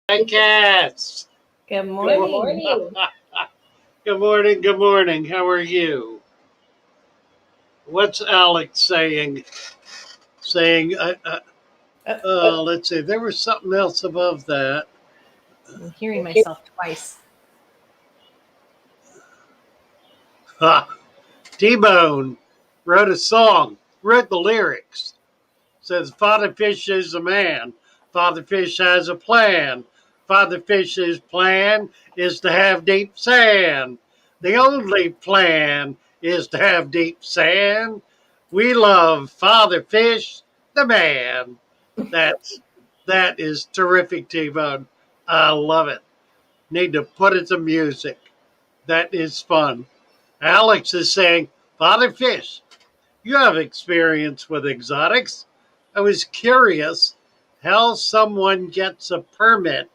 Cats. Good Good morning. morning. Good morning. Good morning. How are you? What's Alex saying? Let's see. There was something else above that. I'm hearing myself twice. T-Bone wrote a song, wrote the lyrics. Says, Father Fish is a man. Father Fish has a plan. Father Fish's plan is to have deep sand. The only plan is to have deep sand. We love Father Fish, the man. That is terrific, T-Bone. I love it. Need to put it to music. That is fun. Alex is saying, Father Fish, you have experience with exotics. I was curious how someone gets a permit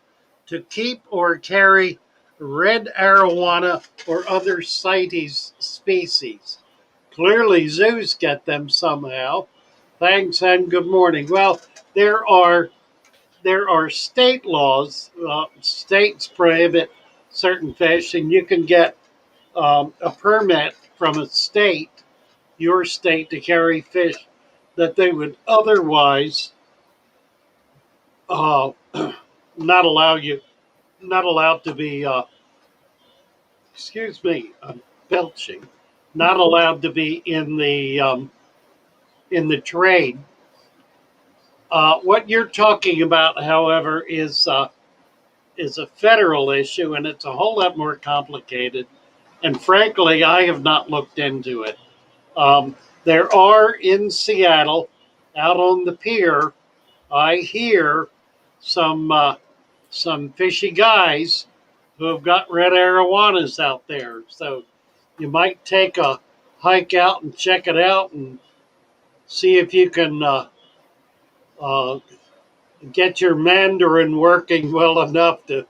to keep or carry red arowana or other CITES species. Clearly, zoos get them somehow. Thanks and good morning. Well, there are state laws. States prohibit certain fish, and you can get a permit from a state, your state, to carry fish that they would otherwise uh, not allow you, not allowed to be. Excuse me, I'm belching. Not allowed to be in the trade. What you're talking about, however, is a federal issue, and it's a whole lot more complicated. And frankly, I have not looked into it. There are in Seattle, out on the pier, I hear some fishy guys who have got red arowanas out there. So you might take a hike out and check it out and see if you can uh, get your Mandarin working well enough to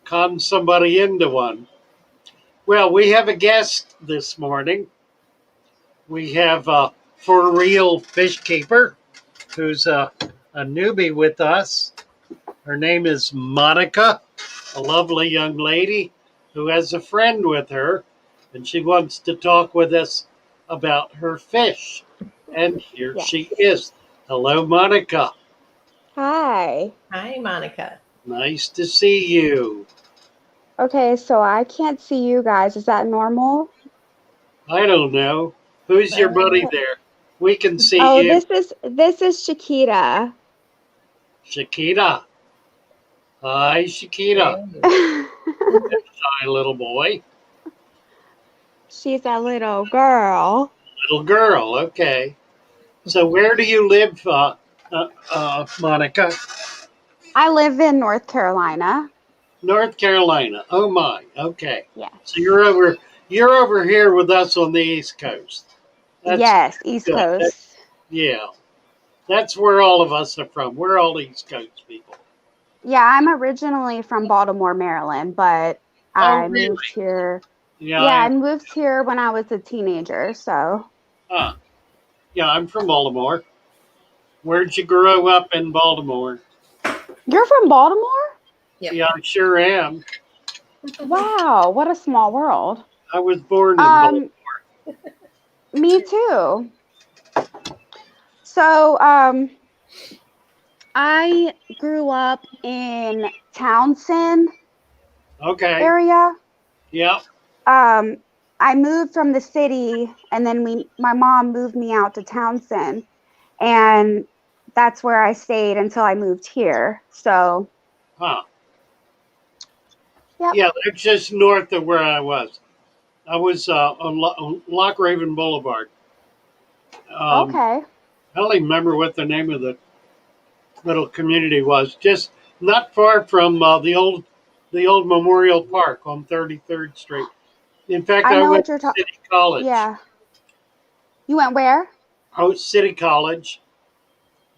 con somebody into one. Well, we have a guest this morning. We have a for real fish keeper who's a newbie with us. Her name is Monica, a lovely young lady who has a friend with her, and she wants to talk with us about her fish. And here Yes. she is. Hello, Monica. Hi. Hi, Monica. Nice to see you. Okay, so I can't see you guys. Is that normal? I don't know. Who's your buddy there? We can see Oh, you. this is Shakita. Shakita. Hi, Shakita. Hi, little boy. She's a little girl. Little girl. Okay. So where do you live, Monica? I live in North Carolina. North Carolina. Oh my. Okay. Yes. So you're over here with us on the East Coast. That's Yes, East good. Coast. Yeah. That's where all of us are from. We're all East Coast people. Yeah, I'm originally from Baltimore, Maryland, but Oh I really? moved here. Yeah. Yeah, I moved here when I was a teenager, so. Yeah, I'm from Baltimore. Where'd you grow up in Baltimore? You're from Baltimore? Yep. Yeah, I sure am. Wow, what a small world. I was born in Baltimore. Me too. So, I grew up in Townsend Okay. area. Yeah. Um, I moved from the city, and then my mom moved me out to Townsend, and that's where I stayed until I moved here. So, Huh. yep. Yeah, that's just north of where I was. I was on Lock Raven Boulevard. Okay. I don't even remember what the name of the little community was. Just not far from the old Memorial Park on 33rd Street. In fact, I I know went what you're to talking. City College. Yeah. You went where? I was City College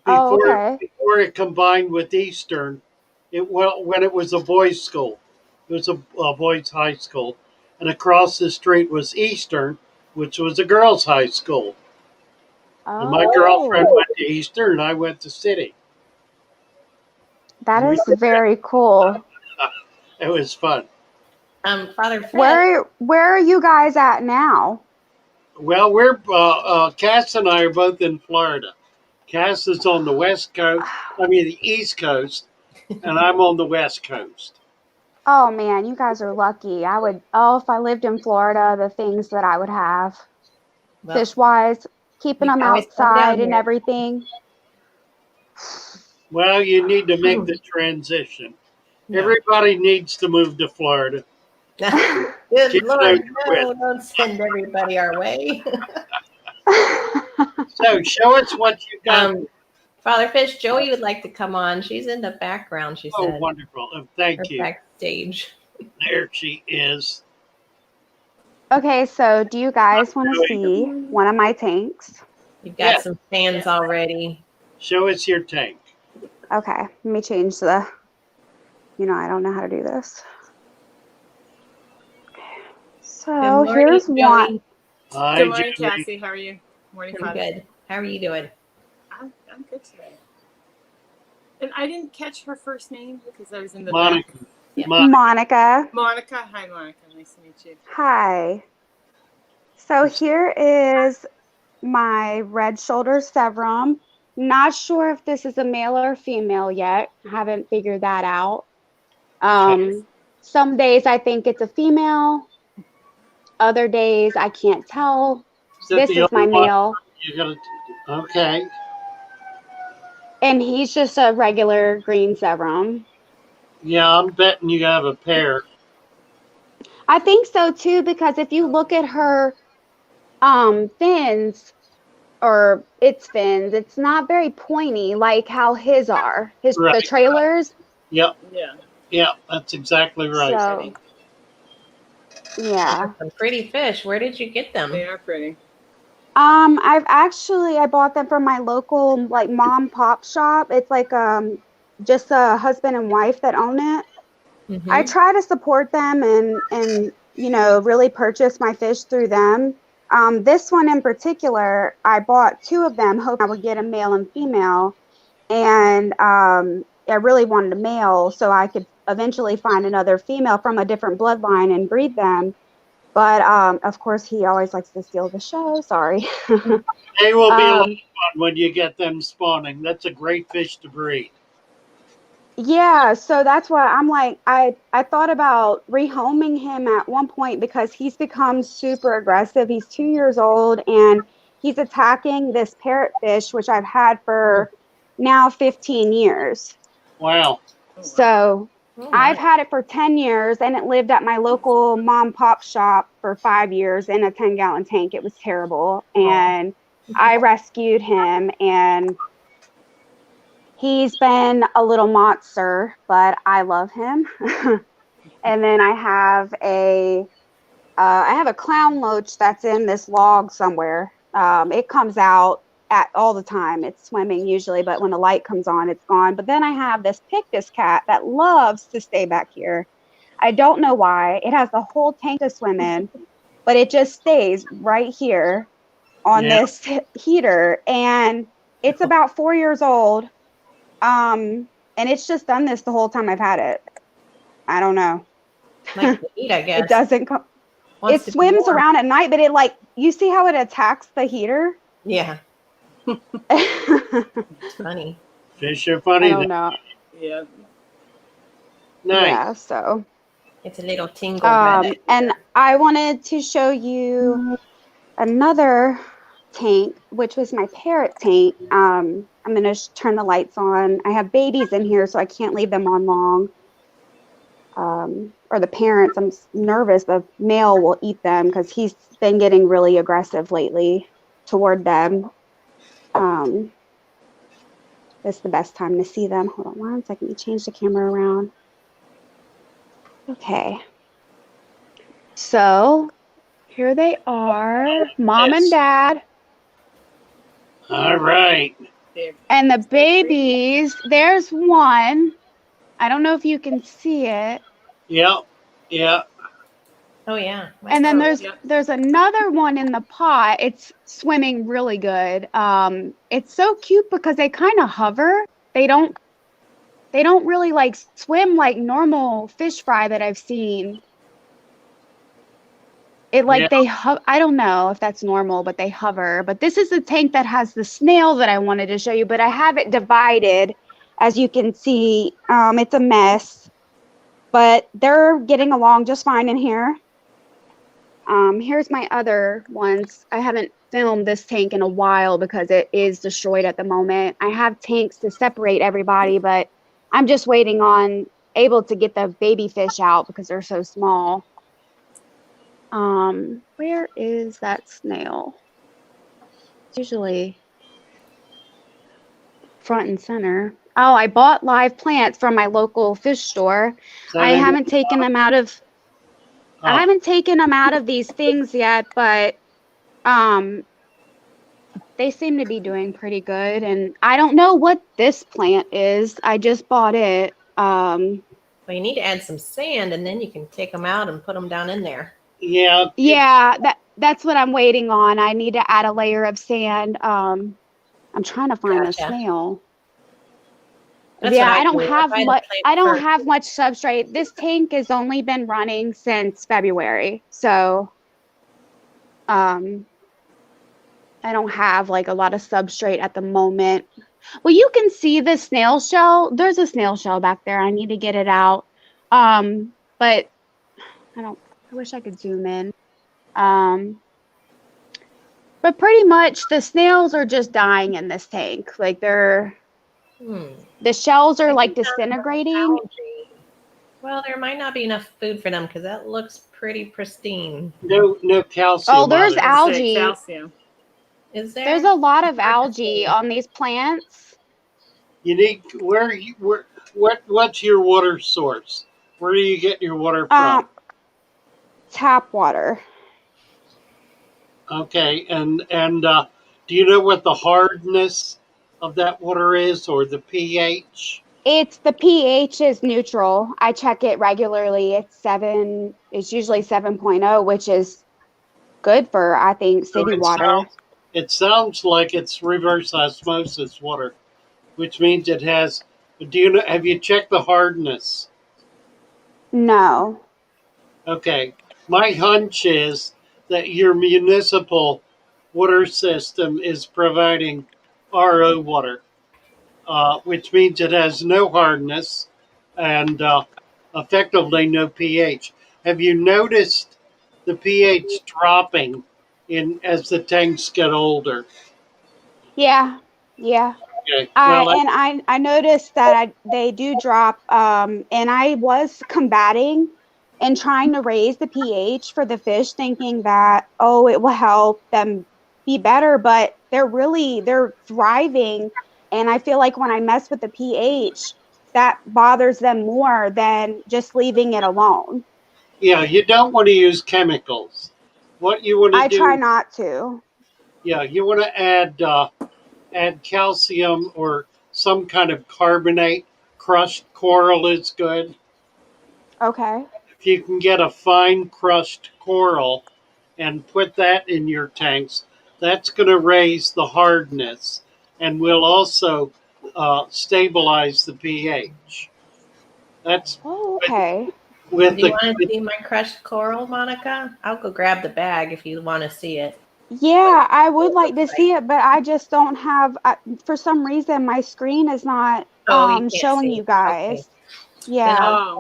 Oh, okay. before it combined with Eastern. When it was a boys' school. It was a boys' high school, and across the street was Eastern, which was a girls' high school. And my girlfriend Oh. went to Eastern, and I went to City. That is very cool. It was fun. Father Fish. Where are you guys at now? Well, we're Cass and I are both in Florida. Cass is on the west coast. I mean the east coast, and I'm on the west coast. Oh man, you guys are lucky. If I lived in Florida, the things that I would have, Well, fish wise, keeping you them can always come down outside and here. everything. Well, you need to make the transition. No. Everybody needs to move to Florida. Good Kids know Lord, you're no, don't send everybody our way. So show us what you got. Father Fish, Joey would like to come on. She's in the background, she Oh, said. wonderful. Or Thank you. backstage. There she is. Okay, so do you guys want to see one of my tanks? You've got Yeah. some fans already. Show us your tank. Okay, let me change the, I don't know how to do this. So Good morning, here's Joey. one. Hi, Good morning, Julie. Cassie. How are you? Morning, Pretty Father. good. How are you doing? I'm good today. And I didn't catch her first name because I was in the Monica. back. Yeah. Monica. Monica. Hi, Monica. Nice to meet you. Hi. So here is my red shoulder severum. Not sure if this is a male or female yet. Haven't figured that out. Some days I think it's a female. Other days I can't tell. This is my male. You gotta. Okay. And he's just a regular green severum. Yeah, I'm betting you have a pair. I think so too, because if you look at her fins, or its fins, it's not very pointy like how his are. Right. The trailers. Yep. Yeah. Yeah, that's exactly right. So, yeah. Some pretty fish. Where did you get them? They are pretty. I bought them from my local like mom pop shop. It's like just a husband and wife that own it. Mm-hmm. I try to support them and really purchase my fish through them. This one in particular, I bought 2 of them, hoping I would get a male and female. And I really wanted a male so I could eventually find another female from a different bloodline and breed them. But of course, he always likes to steal the show. Sorry. They will be a lot of fun when you get them spawning. That's a great fish to breed. Yeah, so that's why I'm like, I thought about rehoming him at one point because he's become super aggressive. He's 2 years old and he's attacking this parrotfish, which I've had for now 15 years. Wow. So Oh, I've had it for 10 years and it lived at my local mom pop shop for 5 years in a 10-gallon tank. It was terrible. And I rescued him and he's been a little monster, but I love him. And then I have a clown loach that's in this log somewhere. It comes out all the time. It's swimming usually, but when the light comes on, it's gone. But then I have this pictus cat that loves to stay back here. I don't know why. It has the whole tank to swim in, but it just stays right here on this heater. And it's about 4 years old. And it's just done this the whole time I've had it. I don't know. Like to eat, I guess. It doesn't come. It swims around at night, but you see how it attacks the heater? Yeah. It's funny. Fish are funny. I don't know. Yeah. Nice. Yeah, so. It's a little tingle. Rabbit. And I wanted to show you another tank, which was my parrot tank. I'm going to turn the lights on. I have babies in here, so I can't leave them on long. Or the parents, I'm nervous the male will eat them because he's been getting really aggressive lately toward them. This is the best time to see them. Hold on one second. Let me change the camera around. Okay. So here they are, mom and dad. All right. And the babies, there's one. I don't know if you can see it. Yep. Yeah. Oh, yeah. And then there's another one in the pot. It's swimming really good. It's so cute because they kind of hover. They don't they don't really like swim like normal fish fry that I've seen. It Yeah. like I don't know if that's normal, but they hover. But this is the tank that has the snail that I wanted to show you, but I have it divided. As you can see, it's a mess, but they're getting along just fine in here. Here's my other ones. I haven't filmed this tank in a while because it is destroyed at the moment. I have tanks to separate everybody, but I'm just waiting on able to get the baby fish out because they're so small. Where is that snail? It's usually front and center. Oh, I bought live plants from my local fish store. I haven't taken them out of I haven't taken them out of these things yet, but they seem to be doing pretty good. And I don't know what this plant is. I just bought it. Well, you need to add some sand, and then you can take them out and put them down in there. Yeah. Yeah, that's what I'm waiting on. I need to add a layer of sand. I'm trying to find the snail. That's yeah, what I don't do. have much. I don't first. have much substrate. This tank has only been running since February, so I don't have like a lot of substrate at the moment. Well, you can see the snail shell. There's a snail shell back there. I need to get it out. But I wish I could zoom in. But pretty much the snails are just dying in this tank. Like the shells are like disintegrating. Well, there might not be enough food for them because that looks pretty pristine. No calcium. Oh, there's on it. algae. Calcium. Is there? There's a lot of algae on these plants. You need what's your water source? Where do you get your water from? Tap water. Okay, and do you know what the hardness of that water is, or the pH? The pH is neutral. I check it regularly. It's usually 7.0, which is good for, I think, city water. It sounds like it's reverse osmosis water, which means it has. Have you checked the hardness? No. Okay. My hunch is that your municipal water system is providing RO water, which means it has no hardness and effectively no pH. Have you noticed the pH dropping as the tanks get older? Yeah. Okay. I noticed that they do drop, and I was combating and trying to raise the pH for the fish, thinking that, it will help them be better, but they're thriving. And I feel like when I mess with the pH, that bothers them more than just leaving it alone. Yeah, you don't want to use chemicals. What you want to do? I try not to. Yeah, you want to add calcium or some kind of carbonate. Crushed coral is good. Okay. If you can get a fine crushed coral and put that in your tanks, that's going to raise the hardness and will also stabilize the pH. That's okay. Do you want to see my crushed coral, Monica? I'll go grab the bag if you want to see it. Yeah, I would like to see it, but I just don't have. For some reason, my screen is not showing you guys. Okay. Yeah.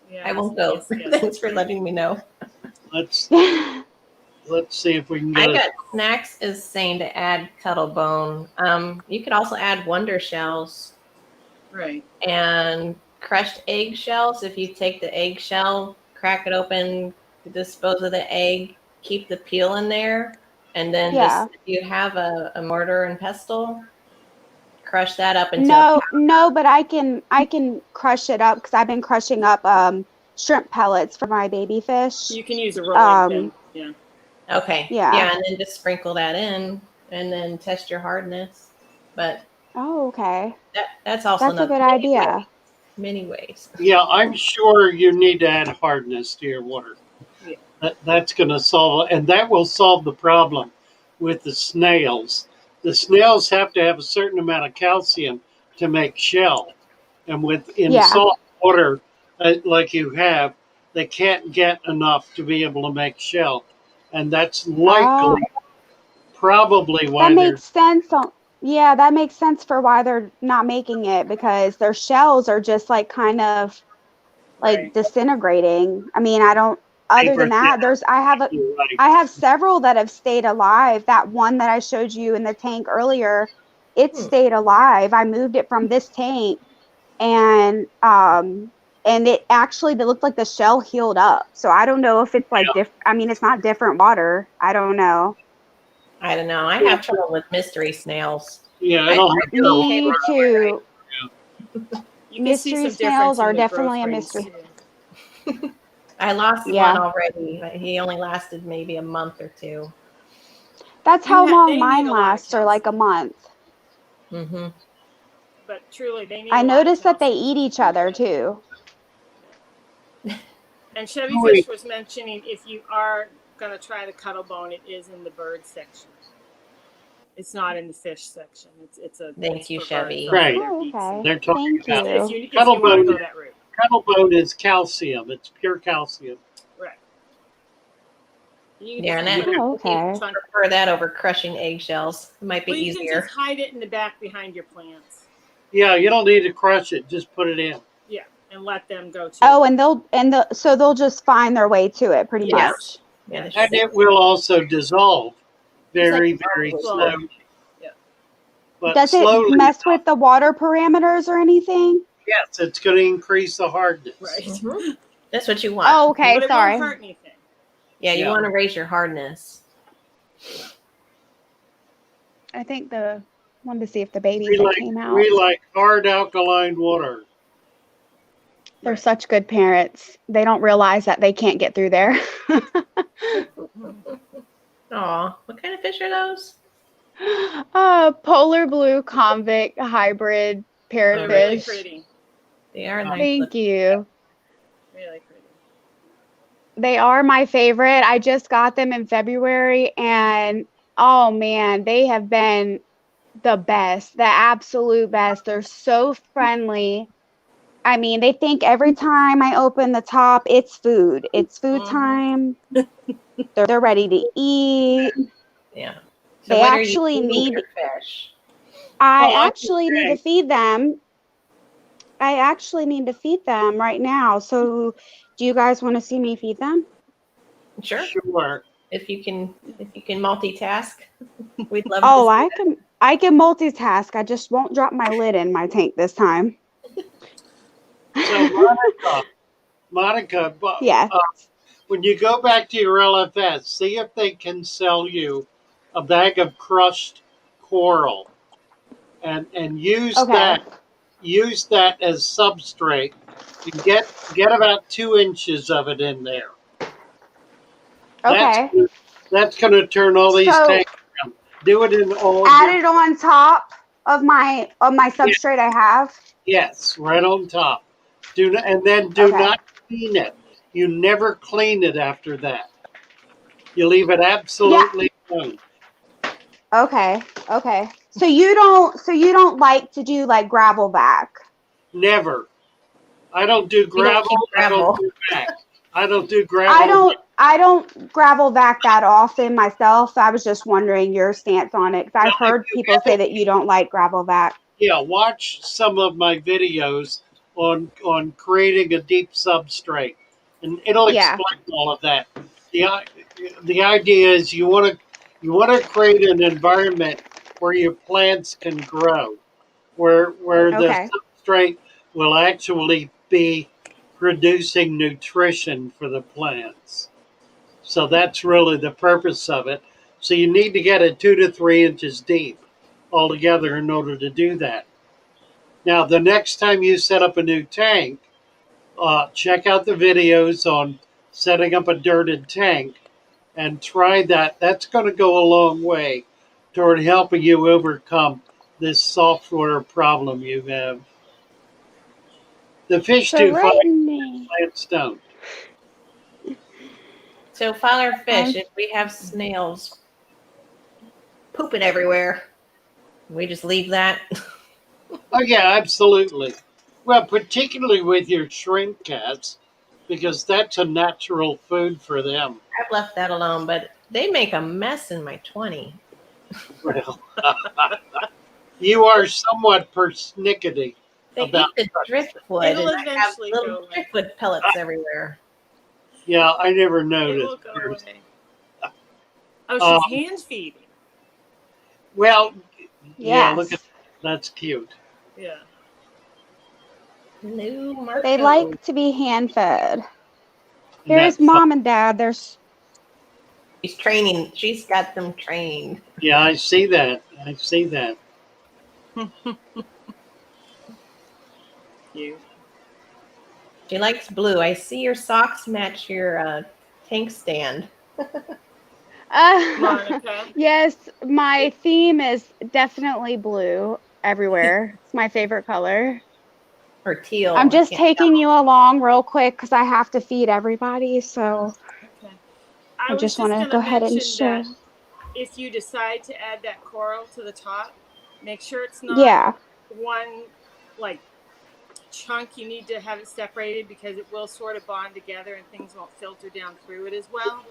Yeah. I won't go. Thanks for letting me know. Let's see if we can get I got Snacks is saying to add cuttlebone. You could also add wonder shells. Right. And crushed egg shells. If you take the eggshell, crack it open, dispose of the egg, keep the peel in there, and then if you have a mortar and pestle, crush that up into no, but I can crush it up because I've been crushing up shrimp pellets for my baby fish. You can use a rolling pin. Yeah. Okay. Yeah, and then just sprinkle that in, and then test your hardness. But okay. That's also a good idea. Many ways. Yeah, I'm sure you need to add hardness to your water. Yeah. That's going to solve it, and that will solve the problem with the snails. The snails have to have a certain amount of calcium to make shell. And in Yeah. salt water, like you have, they can't get enough to be able to make shell. And that's Oh, likely, probably that why they're makes sense. Yeah, that makes sense for why they're not making it, because their shells are just like kind of like Right. disintegrating. I mean, I don't, other than paper. Yeah, that, you're right. I have several that have stayed alive. That one that I showed you in the tank earlier, it stayed alive. I moved it from this tank, and it actually, they looked like the shell healed up. So I don't know if it's like different. I mean, it's not different water. I don't know. I don't know. I have trouble with mystery snails. Yeah, I I don't do okay Me with too. You can see Mystery some difference snails in are the growth definitely a rates, mystery. too. I lost Yeah. one already. He only lasted maybe a month or two. That's how long They need mine a lot of lasts, or like a calcium. month. Mm-hmm. But truly, they need I a lot of noticed that they calcium eat to each be other good. too. And Chevy know. Fish was mentioning, if you are going to try the cuttle bone, it is in the bird section. It's not in the fish section. Thank you, for Chevy. birds. Right. Their Oh, beaks okay. They're talking Thank about you. if you want to go that route. Cuttlebone is calcium. It's pure calcium. Right. You Yeah, and just that, Oh, okay. I prefer that over crushing eggshells. It might be you can easier. just hide it in the back behind your plants. Yeah, you don't need to crush it. Just put it in. Yeah, and let them go to Oh, it. so they'll just find their way to it pretty Yes. much. Yeah, And it will also dissolve very, very slowly. slowly. But Does it slowly, mess with the water parameters or anything? yes, it's going to increase the hardness. Right. Mm-hmm. That's what you want. Oh, okay. But it Sorry. won't hurt anything. Yeah, you Yeah. want to raise your hardness. I think wanted to see if the babies that came out. We like hard alkaline water. They're such good parents. They don't realize that they can't get through there. Aw, what kind of fish are those? Polar blue convict hybrid They're really parrotfish. pretty. They are nice. Thank you. Really pretty. They are my favorite. I just got them in February, and oh man, they have been the best, the absolute best. They're so friendly. I mean, they think every time I open the top, it's food. It's food time. They're ready to eat. Yeah. So They when actually are you feeding need. your fish? I actually need to feed them. I actually need to feed them right now. So, do you guys want to see me feed them? Sure. Sure. If you can multitask, we'd love Oh, to see I can multitask. I just won't drop my lid in my tank this time. So, Monica, Yeah. when you go back to your LFS, see if they can sell you a bag of crushed coral, and use Okay. use that as substrate. And get about 2 inches of it in there. Okay. That's going to turn all these tanks around. Do it in all. Add it on top of my substrate I have. Yes, right on top. Do not clean it. You never clean it after that. You leave it absolutely alone. Okay. Okay. So you don't like to do like gravel back? Never. I don't do gravel. I don't do back. I don't do gravel. I don't gravel back that often myself. I was just wondering your stance on it, because I've heard people say that you don't like gravel back. Yeah, watch some of my videos on creating a deep substrate, and it'll explain all of that. The idea is you want to create an environment where your plants can grow, where the substrate will actually be producing nutrition for the plants. So that's really the purpose of it. So you need to get it 2 to 3 inches deep altogether in order to do that. Now, the next time you set up a new tank, check out the videos on setting up a dirted tank and try that. That's going to go a long way toward helping you overcome this softwater problem you have. The fish do fine, plants don't. So, Father Fish, if we have snails pooping everywhere, we just leave that? Oh, yeah, absolutely. Well, particularly with your shrimp cats, because that's a natural food for them. I've left that alone, but they make a mess in my 20. Well, you are somewhat persnickety They about eat the driftwood, It'll and I have eventually little go away. driftwood pellets everywhere. Yeah, I never It noticed. will go away. Oh, Um, she's hand feeding. Well, yeah, Yes. look at that's cute. Yeah. Hello, Marco. They like to be hand fed. And Here's that's fun. mom and dad. There's She's training. She's got them trained. Yeah, I see that. I see that. Cute. She likes blue. I see your socks match your tank stand. Monica. yes, my theme is definitely blue everywhere. It's my favorite color. Or teal. I'm just Yeah. taking you along real quick because I have to feed everybody. So Okay. I was just want to gonna go ahead and mention show. that if you decide to add that coral to the top, make sure it's not Yeah. one like chunk. You need to have it separated because it will sort of bond together and things won't filter down through it as well.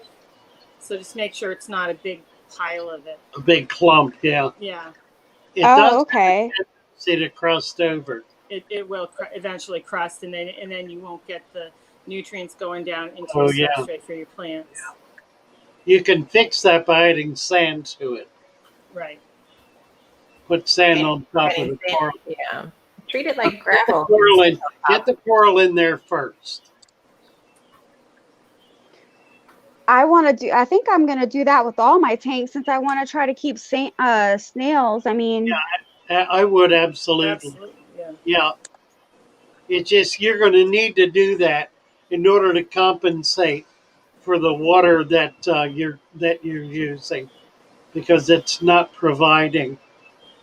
So just make sure it's not a big pile of it. A big clump, yeah. Yeah, It does Oh, okay. see it crust over. it will eventually crust, and then you won't get the nutrients going down into Oh, the yeah. substrate for your plants. You can fix that by adding sand to it. Right. Put sand Yeah, on top of adding the sand, coral. yeah. Treat it like Get the gravel. coral in, get the coral in there first. I think I'm going to do that with all my tanks since I want to try to keep snails. I mean, I would absolutely. Absolutely. Yeah. Yeah. It's just you're going to need to do that in order to compensate for the water that you're using, because it's not providing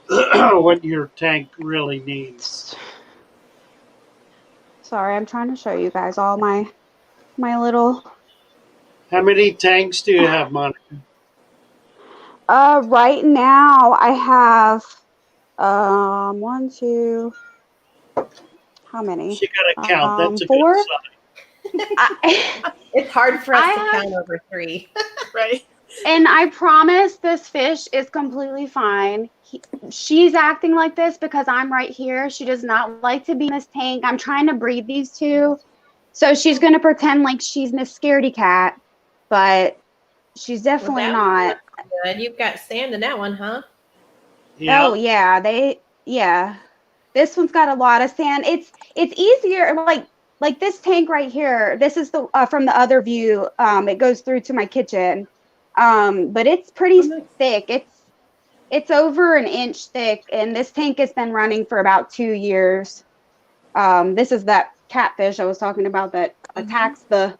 what your tank really needs. sorry, I'm trying to show you guys all my little. How many tanks do you have, Monica? Right now I have one, two. How many? You got to count. That's a 4. good sign. It's hard for us I to have- count over 3. Right. And I promise this fish is completely fine. She's acting like this because I'm right here. She does not like to be in this tank. I'm trying to breed these two. So she's going to pretend like she's Miss Scaredy Cat, but she's definitely Well, not. Good. You've got sand in that one, huh? Yeah. Oh, yeah. This one's got a lot of sand. It's easier. Like this tank right here. This is the from the other view. It goes through to my kitchen. But it's pretty thick. It's over an inch thick, and this tank has been running for about 2 years. This is that catfish I was talking about that attacks the.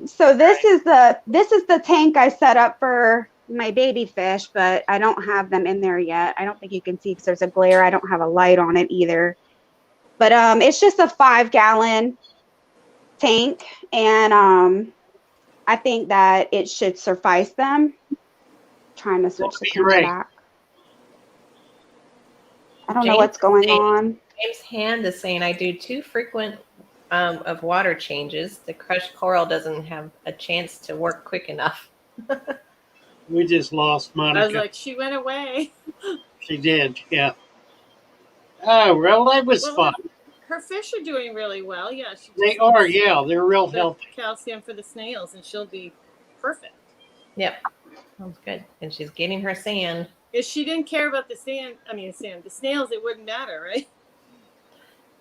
So this is the tank I set up for my baby fish, but I don't have them in there yet. I don't think you can see because there's a glare. I don't have a light on it either. But it's just a 5-gallon tank, and I think that it should suffice them. Trying to switch the camera back. I don't know what's going on. James Hand is saying I do too frequent of water changes. The crushed coral doesn't have a chance to work quick enough. We just lost Monica. I was like, she went away. She did, yeah. Oh, well, that was fun. Her fish are doing really well. Yeah, they are. Yeah, they're real healthy. Calcium for the snails, and she'll be perfect. Yep, sounds good. And she's getting her sand. If she didn't care about the sand, the snails, it wouldn't matter, right?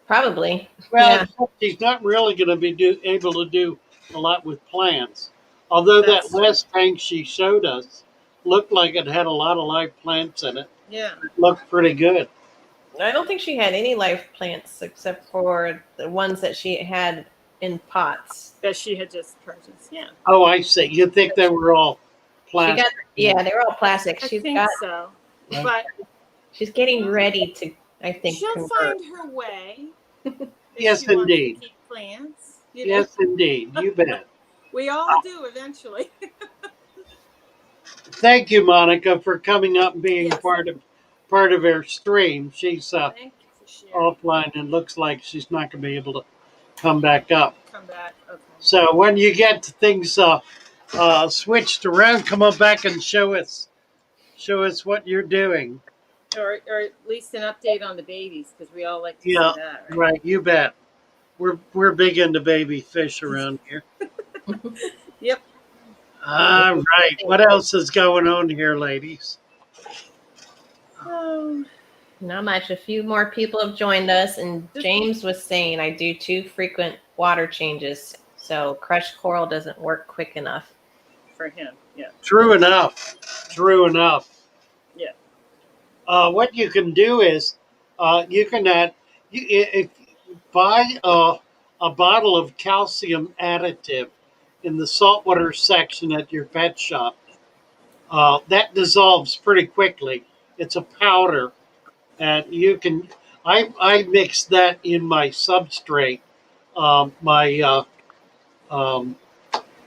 Probably. Well, yeah. She's not really going to be able to do a lot with plants. Although that last tank she showed us looked like it had a lot of live plants in it. Yeah. It looked pretty good. I don't think she had any live plants except for the ones that she had in pots. That she had just purchased, yeah. Oh, I see. You think they were all plastic? They were all plastic. I think so. But she's getting ready to, I think, she'll convert. find her way. Yes, indeed. Keep plants. Yes, indeed. You bet. We all do eventually. Thank you, Monica, for coming up and being part of part of our stream. She's Thank you for sharing. offline and looks like she's not going to be able to come back up. Come back. Okay. So when you get things switched around, come on back and show us what you're doing. Or at least an update on the babies, because we all like to Yeah, see that, right? right. You bet. We're big into baby fish around here. Yep. All right. What else is going on here, ladies? Oh, Not much. A few more people have joined us, and James was saying I do too frequent water changes, so crushed coral doesn't work quick enough. for him, yeah. True enough. True enough. Yeah. What you can do is you can add if buy a bottle of calcium additive in the saltwater section at your pet shop. That dissolves pretty quickly. It's a powder, and you can. I mix that in my substrate, my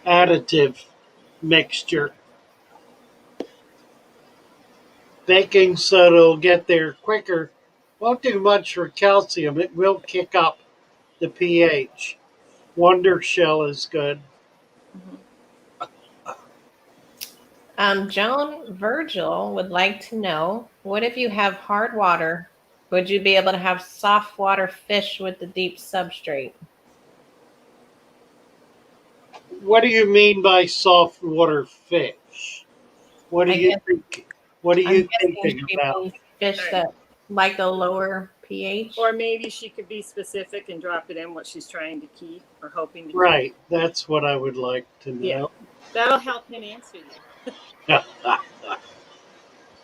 additive mixture. Baking soda will get there quicker. Won't do much for calcium. It will kick up the pH. Wonder Shell is good. Joan Virgil would like to know, what if you have hard water? Would you be able to have soft water fish with the deep substrate? What do you mean by soft water fish? What do you think? What are you thinking about? Fish that like a lower pH. Or maybe she could be specific and drop it in what she's trying to keep or hoping to keep. Right, that's what I would like to know. Yeah. That'll help him answer you.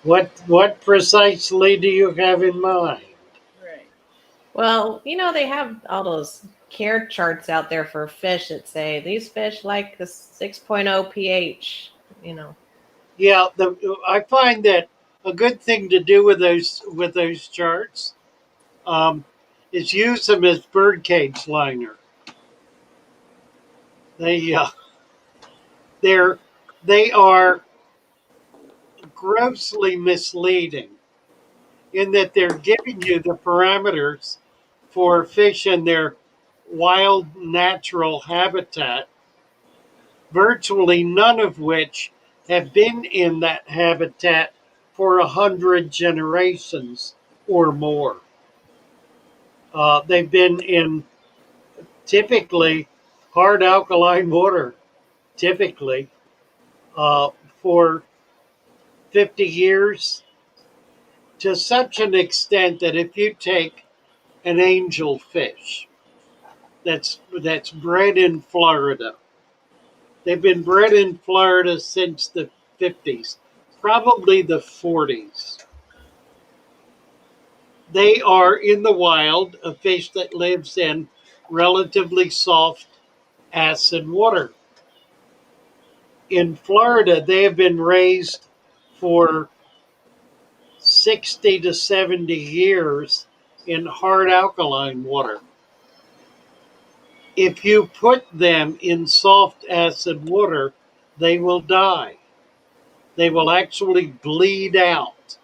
What precisely do you have in mind? Right. Well, they have all those care charts out there for fish that say these fish like the 6.0 pH. Yeah, I find that a good thing to do with those charts is use them as birdcage liner. They are grossly misleading in that they're giving you the parameters for fish in their wild natural habitat, virtually none of which have been in that habitat for 100 generations or more. They've been in typically hard alkaline water, typically for 50 years, to such an extent that if you take an angel fish that's bred in Florida, they've been bred in Florida since the 50s, probably the 40s. They are in the wild a fish that lives in relatively soft acid water. In Florida, they have been raised for 60 to 70 years in hard alkaline water. If you put them in soft acid water, they will die. They will actually bleed out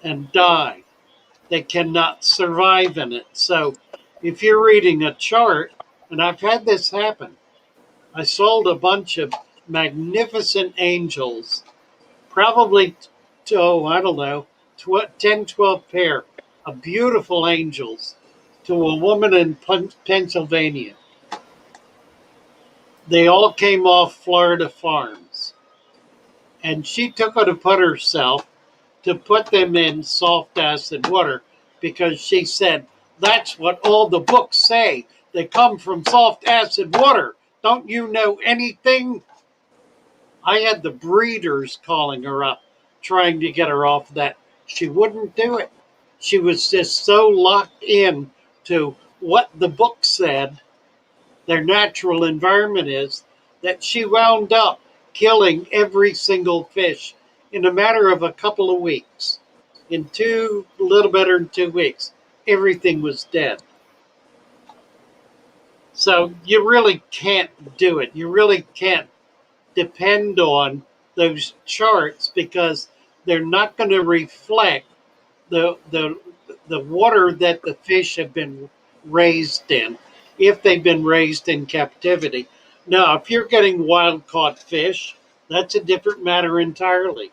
and die. They cannot survive in it. So if you're reading a chart, and I've had this happen, I sold a bunch of magnificent angels, probably, I don't know, 10, 12 pair of beautiful angels to a woman in Pennsylvania. They all came off Florida farms. And she took it upon herself to put them in soft acid water because she said, that's what all the books say. They come from soft acid water. Don't you know anything? I had the breeders calling her up, trying to get her off that. She wouldn't do it. She was just so locked in to what the book said, their natural environment is, that she wound up killing every single fish in a matter of a couple of weeks. In a little better than 2 weeks, everything was dead. So you really can't do it. You really can't depend on those charts because they're not going to reflect the water that the fish have been raised in, if they've been raised in captivity. Now, if you're getting wild caught fish, that's a different matter entirely.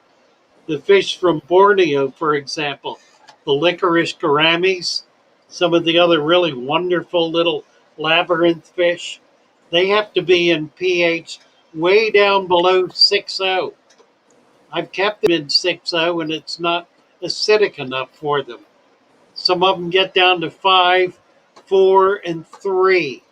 The fish from Borneo, for example, the licorice gouramis, some of the other really wonderful little labyrinth fish, they have to be in pH way down below 6.0. I've kept them in 6.0 and it's not acidic enough for them. Some of them get down to 5, 4, and 3.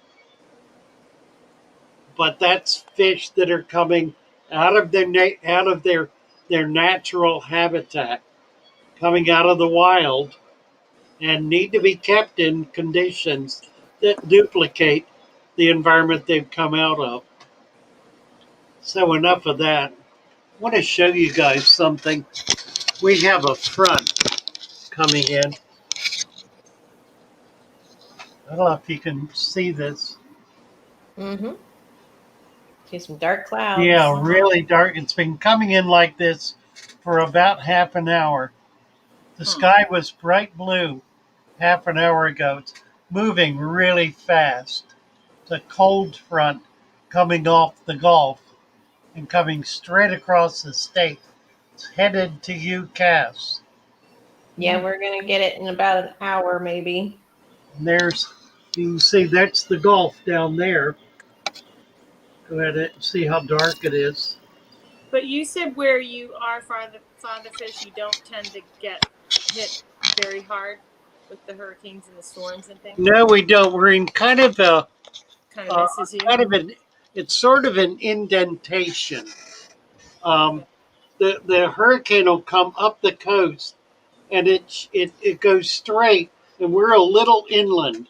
But that's fish that are coming out of their natural habitat, coming out of the wild, and need to be kept in conditions that duplicate the environment they've come out of. So enough of that. I want to show you guys something. We have a front coming in. I don't know if you can see this. Mm-hmm. See some dark clouds. Yeah, really dark. It's been coming in like this for about half an hour. The sky was bright blue half an hour ago. It's moving really fast. It's a cold front coming off the Gulf and coming straight across the state. It's headed to UCAS. Yeah, we're gonna get it in about an hour, maybe. And you can see that's the Gulf down there. Go ahead and see how dark it is. But you said where you are, Father Fish, you don't tend to get hit very hard with the hurricanes and the storms and things. No, we don't. We're in kind of misses you. It's sort of an indentation. The hurricane will come up the coast, and it goes straight, and we're a little inland,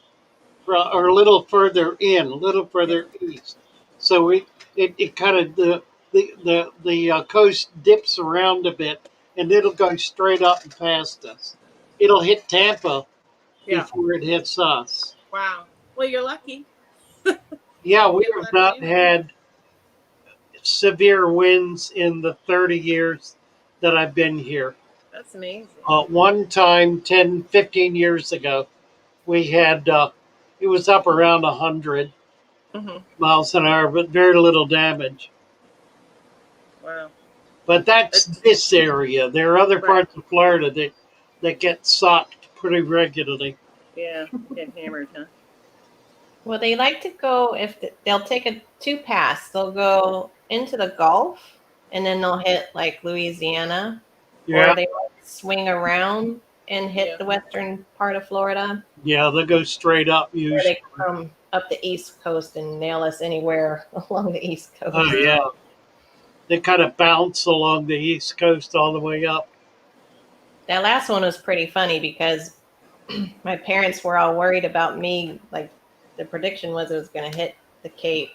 or a little further in, a little further east. So it kind of the coast dips around a bit, and it'll go straight up and past us. It'll hit Tampa before it hits us. Wow. Well, you're lucky. Yeah, we have not had severe winds in the 30 years that I've been here. That's amazing. One time, 10, 15 years ago, we had, it was up around 100 miles an hour, but very little damage. Wow. But that's this area. There are other parts of Florida that get socked pretty regularly. Yeah, get hammered, huh? Well, they like to go they'll take a 2-pass. They'll go into the Gulf, and then they'll hit like Louisiana, or they swing around and hit the western part of Florida. Yeah, they'll go straight up usually. Or they come up the East Coast and nail us anywhere along the East Coast. Oh yeah, they kind of bounce along the East Coast all the way up. That last one was pretty funny because my parents were all worried about me. Like, the prediction was it was going to hit the Cape,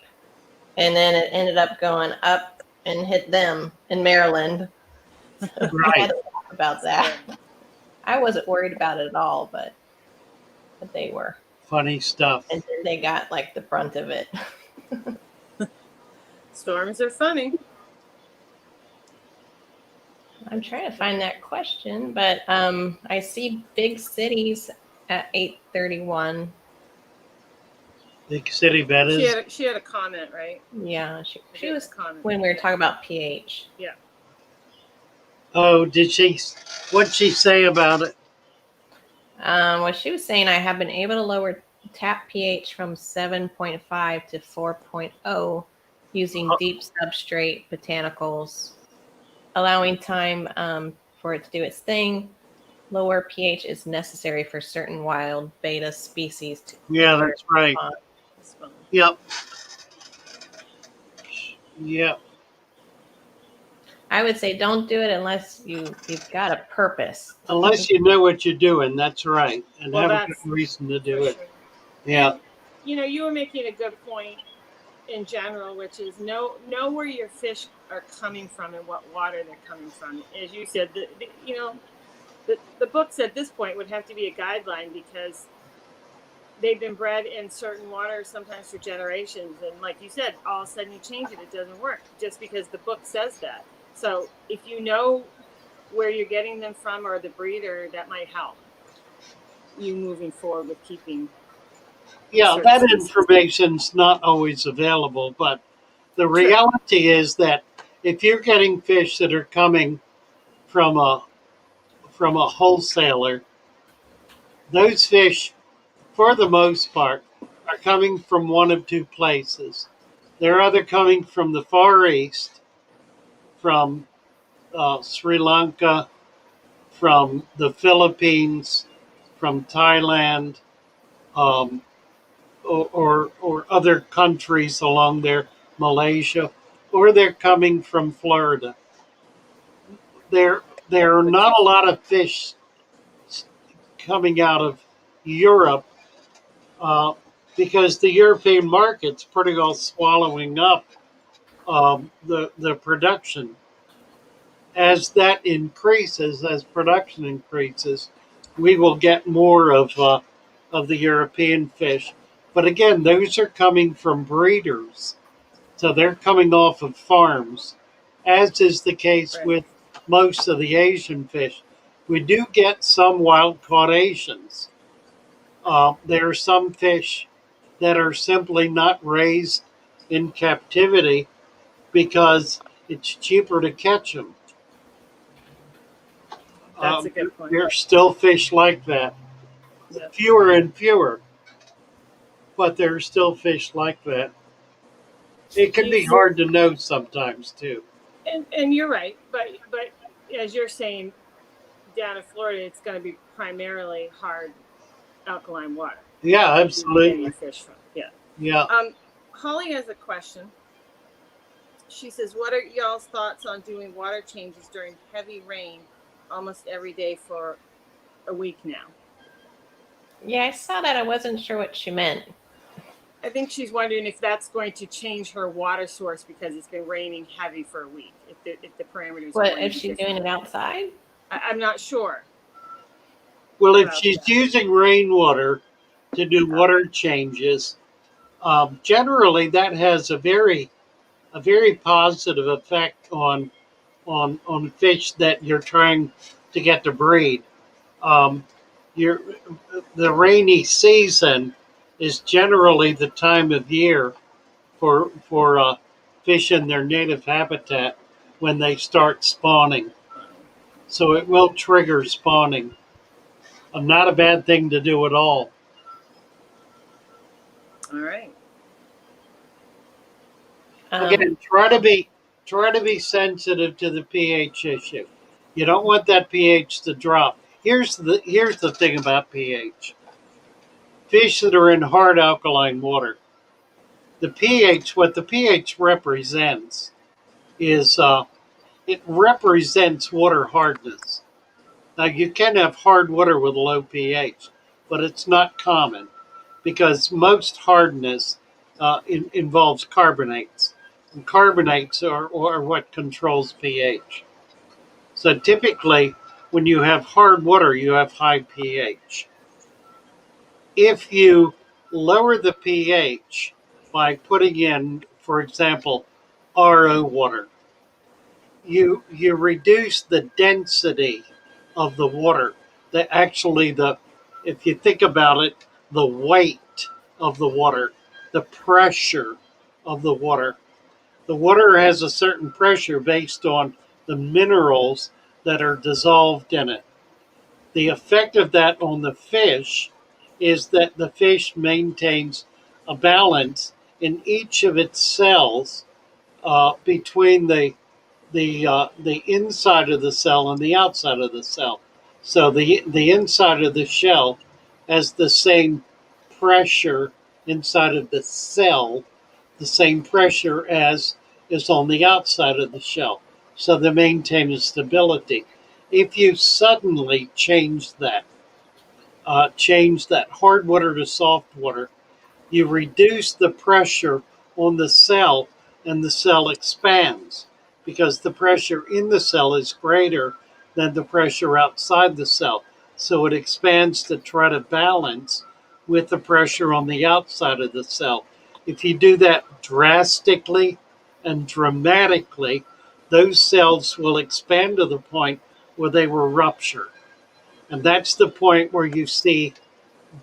and then it ended up going up and hit them in Maryland. Right. I had to talk about that. I wasn't worried about it at all, but they were. Funny stuff. And then they got like the brunt of it. Storms are funny. I'm trying to find that question, but I see big cities at 8:31. Big city Venice. She had a comment, right? Yeah, she was when we were talking about pH. Yeah. Oh, did she? What'd she say about it? Well, she was saying I have been able to lower tap pH from 7.5 to 4.0 using deep substrate botanicals, allowing time for it to do its thing. Lower pH is necessary for certain wild beta species to. Yeah, that's right. Yep. Yep. I would say don't do it unless you've got a purpose. Unless you know what you're doing, that's right, and have a good reason to do it. Sure. Yeah. You know, you were making a good point in general, which is know where your fish are coming from and what water they're coming from. As you said, the books at this point would have to be a guideline because they've been bred in certain waters sometimes for generations, and like you said, all of a sudden you change it, it doesn't work just because the book says that. So if you know where you're getting them from or the breeder, that might help you moving forward with keeping. Yeah, certain that species. information's not always available, but the reality is that if you're getting fish that are coming from a wholesaler, those fish, for the most part, are coming from one of two places. They're either coming from the Far East, from Sri Lanka, from the Philippines, from Thailand, um, or other countries along there, Malaysia, or they're coming from Florida. There there are not a lot of fish coming out of Europe uh, because the European market's pretty well swallowing up the production. As that increases, as production increases, we will get more of the European fish. But again, those are coming from breeders, so they're coming off of farms, as is the case with most of the Asian fish. We do get some wild caught Asians. There are some fish that are simply not raised in captivity because it's cheaper to catch them. That's a good point. There's still fish like that. Yeah. Fewer and fewer, but there are still fish like that. It can be hard to know sometimes too. And you're right, but as you're saying, down in Florida, it's going to be primarily hard alkaline water. Yeah, absolutely. Fish from. Yeah. Yeah. Holly has a question. She says, "What are y'all's thoughts on doing water changes during heavy rain, almost every day for a week now?" Yeah, I saw that. I wasn't sure what she meant. I think she's wondering if that's going to change her water source because it's been raining heavy for a week. If the parameters. What if she's doing it outside? I'm not sure. Well, if she's using rainwater to do water changes, generally that has a very positive effect on fish that you're trying to get to breed. Um, the rainy season is generally the time of year for fish in their native habitat when they start spawning. So it will trigger spawning. Not a bad thing to do at all. All right. Again, try to be sensitive to the pH issue. You don't want that pH to drop. Here's the thing about pH. Fish that are in hard alkaline water, what the pH represents is it represents water hardness. Now you can have hard water with low pH, but it's not common because most hardness involves carbonates, and carbonates are what controls pH. So typically, when you have hard water, you have high pH. If you lower the pH by putting in, for example, RO water, you reduce the density of the water. If you think about it, the weight of the water, the pressure of the water. The water has a certain pressure based on the minerals that are dissolved in it. The effect of that on the fish is that the fish maintains a balance in each of its cells between the inside of the cell and the outside of the cell. So the inside of the shell has the same pressure inside of the cell, the same pressure as is on the outside of the shell. So they maintain a stability. If you suddenly change that hard water to soft water, you reduce the pressure on the cell and the cell expands because the pressure in the cell is greater than the pressure outside the cell. So it expands to try to balance with the pressure on the outside of the cell. If you do that drastically and dramatically, those cells will expand to the point where they were ruptured. And that's the point where you see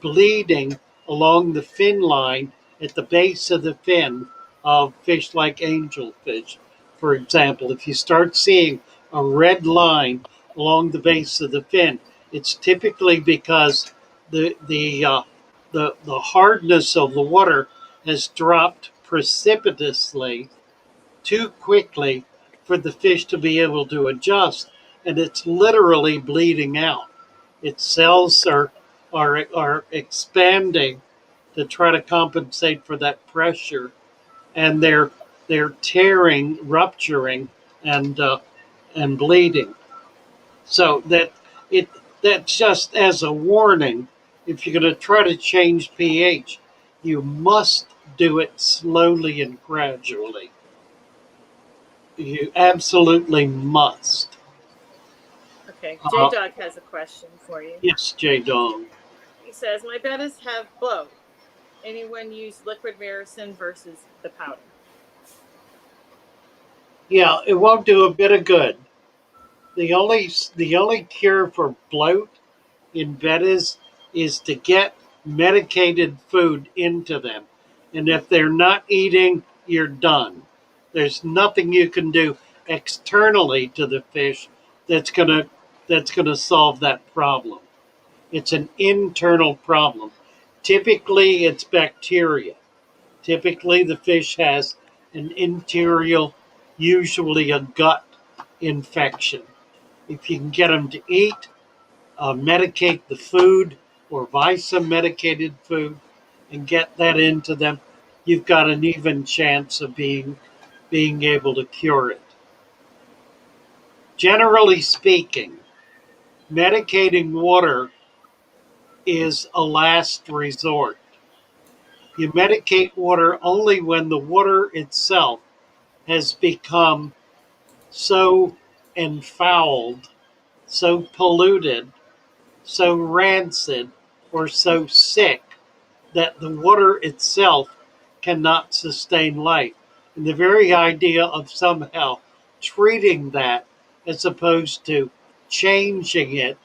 bleeding along the fin line at the base of the fin of fish like angelfish. For example, if you start seeing a red line along the base of the fin, it's typically because the hardness of the water has dropped precipitously too quickly for the fish to be able to adjust, and it's literally bleeding out. Its cells are expanding to try to compensate for that pressure, and they're tearing, rupturing, and and bleeding. So it that's just as a warning. If you're going to try to change pH, you must do it slowly and gradually. You absolutely must. Okay, J Dog has a question for you. Yes, J Dong. He says, my bettas have bloat. Anyone use liquid Miracin versus the powder? Yeah, it won't do a bit of good. The only cure for bloat in bettas is to get medicated food into them. And if they're not eating, you're done. There's nothing you can do externally to the fish that's gonna solve that problem. It's an internal problem. Typically it's bacteria. Typically the fish has an interior, usually a gut infection. If you can get them to eat, medicate the food or buy some medicated food and get that into them, you've got an even chance of being able to cure it. Generally speaking, medicating water is a last resort. You medicate water only when the water itself has become so enfouled, so polluted, so rancid, or so sick that the water itself cannot sustain life. And the very idea of somehow treating that as opposed to changing it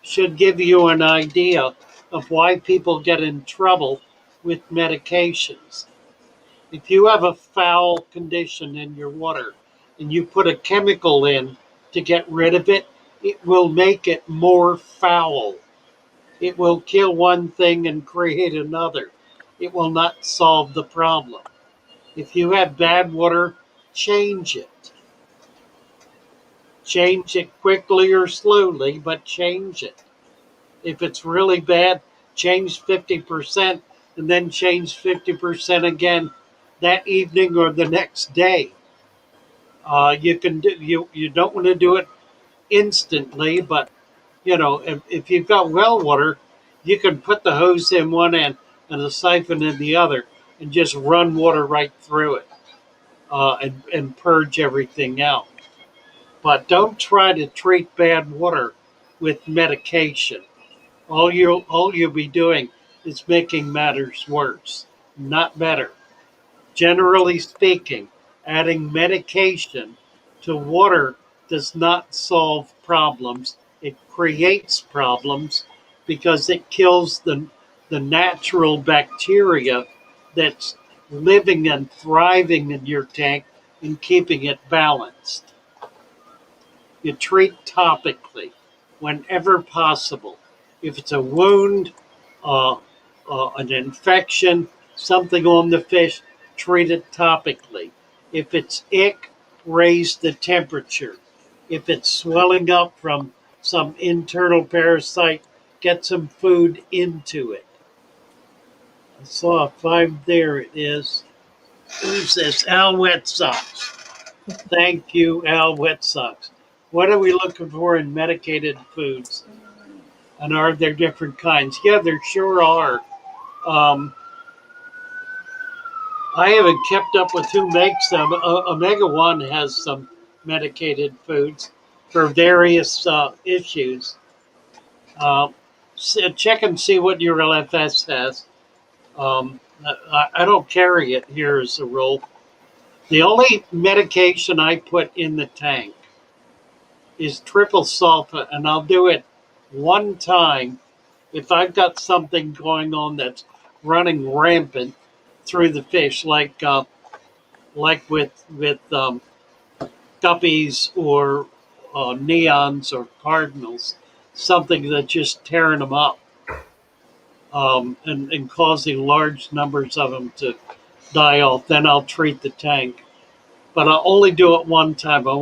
should give you an idea of why people get in trouble with medications. If you have a foul condition in your water and you put a chemical in to get rid of it, it will make it more foul. It will kill one thing and create another. It will not solve the problem. If you have bad water, change it. Change it quickly or slowly, but change it. If it's really bad, change 50% and then change 50% again that evening or the next day. You can do you don't want to do it instantly, but if you've got well water, you can put the hose in one end and the siphon in the other, and just run water right through it, and purge everything out. But don't try to treat bad water with medication. All you'll be doing is making matters worse, not better. Generally speaking, adding medication to water does not solve problems. It creates problems because it kills the natural bacteria that's living and thriving in your tank and keeping it balanced. You treat topically whenever possible. If it's a wound, uh, an infection, something on the fish, treat it topically. If it's ick, raise the temperature. If it's swelling up from some internal parasite, get some food into it. I saw a 5 there. It is. Who's this? Al Wet Socks. Thank you, Al Wet Socks. What are we looking for in medicated foods? And are there different kinds? Yeah, there sure are. Um, I haven't kept up with who makes them. Omega One has some medicated foods for various issues. So check and see what your LFS has. I don't carry it here as a rule. The only medication I put in the tank is triple sulfate, and I'll do it one time if I've got something going on that's running rampant through the fish, like with guppies or neons or cardinals, something that's just tearing them up, and causing large numbers of them to die off. Then I'll treat the tank, but I'll only do it one time. I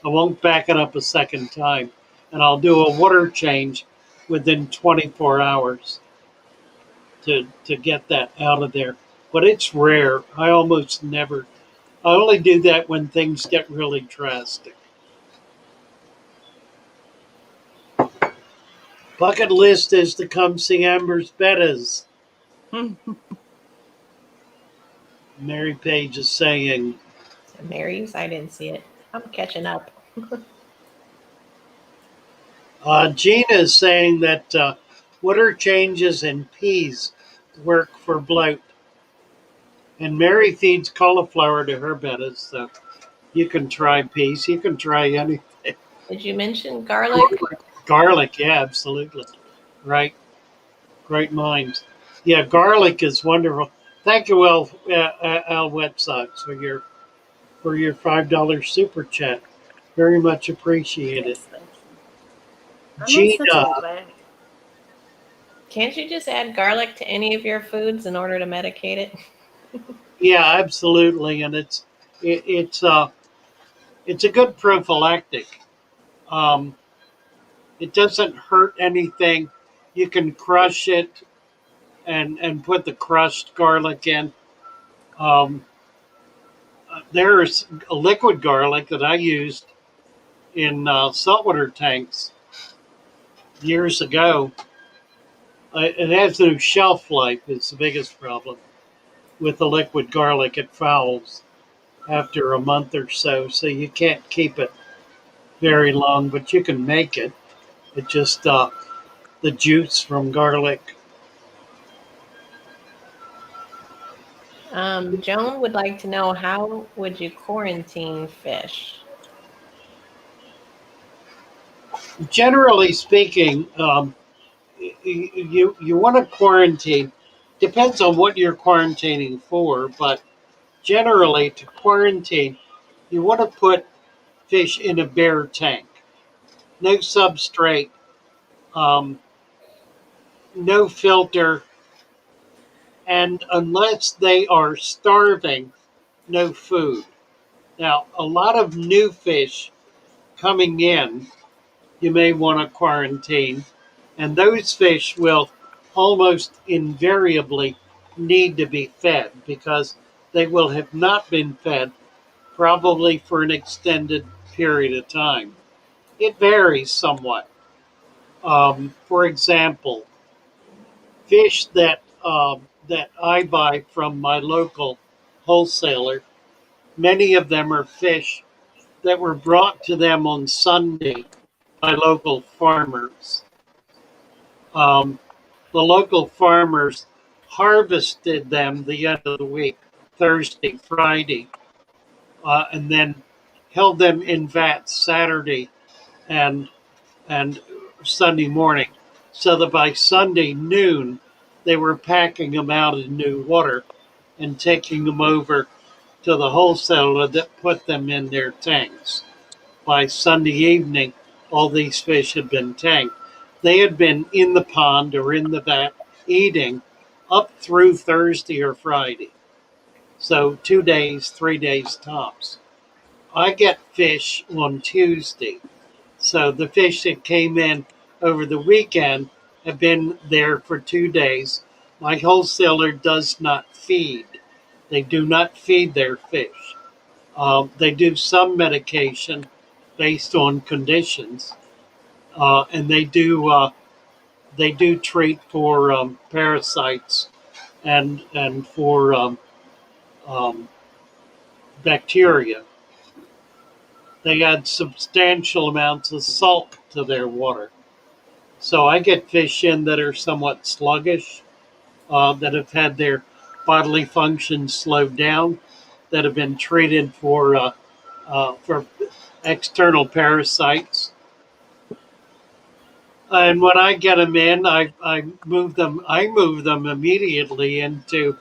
won't back it up a second time, and I'll do a water change within 24 hours to get that out of there. But it's rare. I almost never. I only do that when things get really drastic. Bucket list is to come see Amber's bettas. Mary Page is saying. Mary's, I didn't see it. I'm catching up. Gina is saying that water changes in peas work for bloat. And Mary feeds cauliflower to her bettas, so you can try peas. You can try anything. Did you mention garlic? Garlic, yeah, absolutely. Right. Great minds. Yeah, garlic is wonderful. Thank you, Al Wet Sox, for your $5 super chat. Very much appreciated. Yes, thank you. I'm Gina, on such a lag. Can't you just add garlic to any of your foods in order to medicate it? yeah, absolutely, and it's a good prophylactic. Um, it doesn't hurt anything. You can crush it and put the crushed garlic in. Um, there's a liquid garlic that I used in saltwater tanks years ago. It has no shelf life. It's the biggest problem with the liquid garlic. It fouls after a month or so, so you can't keep it very long, but you can make it. It just the juice from garlic. Joan would like to know, how would you quarantine fish? Generally speaking, you want to quarantine. Depends on what you're quarantining for, but generally to quarantine, you want to put fish in a bare tank, no substrate, um, no filter, and unless they are starving, no food. Now, a lot of new fish coming in, you may want to quarantine, and those fish will almost invariably need to be fed because they will have not been fed probably for an extended period of time. It varies somewhat. For example, fish that I buy from my local wholesaler, many of them are fish that were brought to them on Sunday by local farmers. Um, the local farmers harvested them the end of the week, Thursday, Friday, and then held them in vats Saturday and and Sunday morning, so that by Sunday noon they were packing them out in new water and taking them over to the wholesaler that put them in their tanks. By Sunday evening, all these fish had been tanked. They had been in the pond or in the vat eating up through Thursday or Friday. So 2 days, 3 days tops. I get fish on Tuesday. So the fish that came in over the weekend have been there for 2 days. My wholesaler does not feed. They do not feed their fish. They do some medication based on conditions, and they do treat for parasites and for um, bacteria. They add substantial amounts of salt to their water. So I get fish in that are somewhat sluggish, that have had their bodily functions slowed down, that have been treated for external parasites. And when I get them in, I move them. I move them immediately into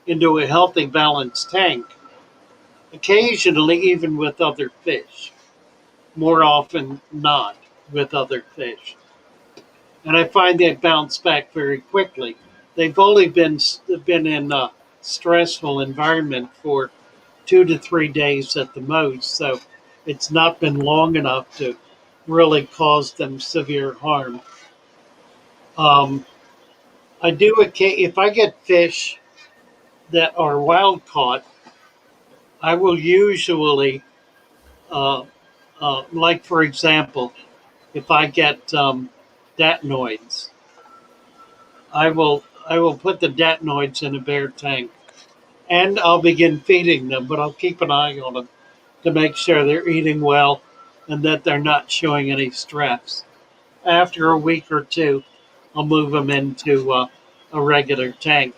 a healthy, balanced tank. Occasionally, even with other fish. More often not with other fish. And I find they bounce back very quickly. They've only been in a stressful environment for 2 to 3 days at the most, so it's not been long enough to really cause them severe harm. Um, I do if I get fish that are wild caught, I will usually, uh, like for example, if I get datinoids, I will put the datinoids in a bare tank, and I'll begin feeding them. But I'll keep an eye on them to make sure they're eating well and that they're not showing any stress. After a week or two, I'll move them into a regular tank.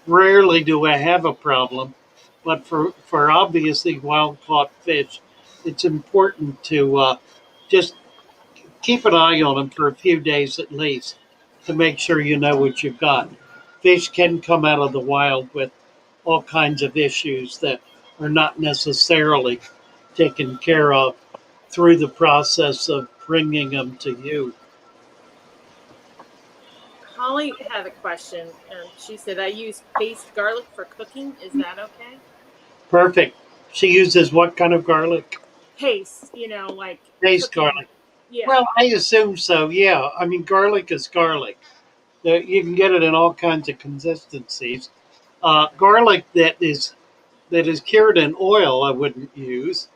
Rarely do I have a problem, but for obviously wild caught fish, it's important to just keep an eye on them for a few days at least to make sure you know what you've got. Fish can come out of the wild with all kinds of issues that are not necessarily taken care of through the process of bringing them to you. Holly had a question. She said, I use paste garlic for cooking. Is that okay? Perfect. She uses what kind of garlic? Paste, like Paste cooking. garlic. Yeah. Well, I assume so. Yeah. I mean, garlic is garlic. You can get it in all kinds of consistencies. Garlic that is cured in oil, I wouldn't use.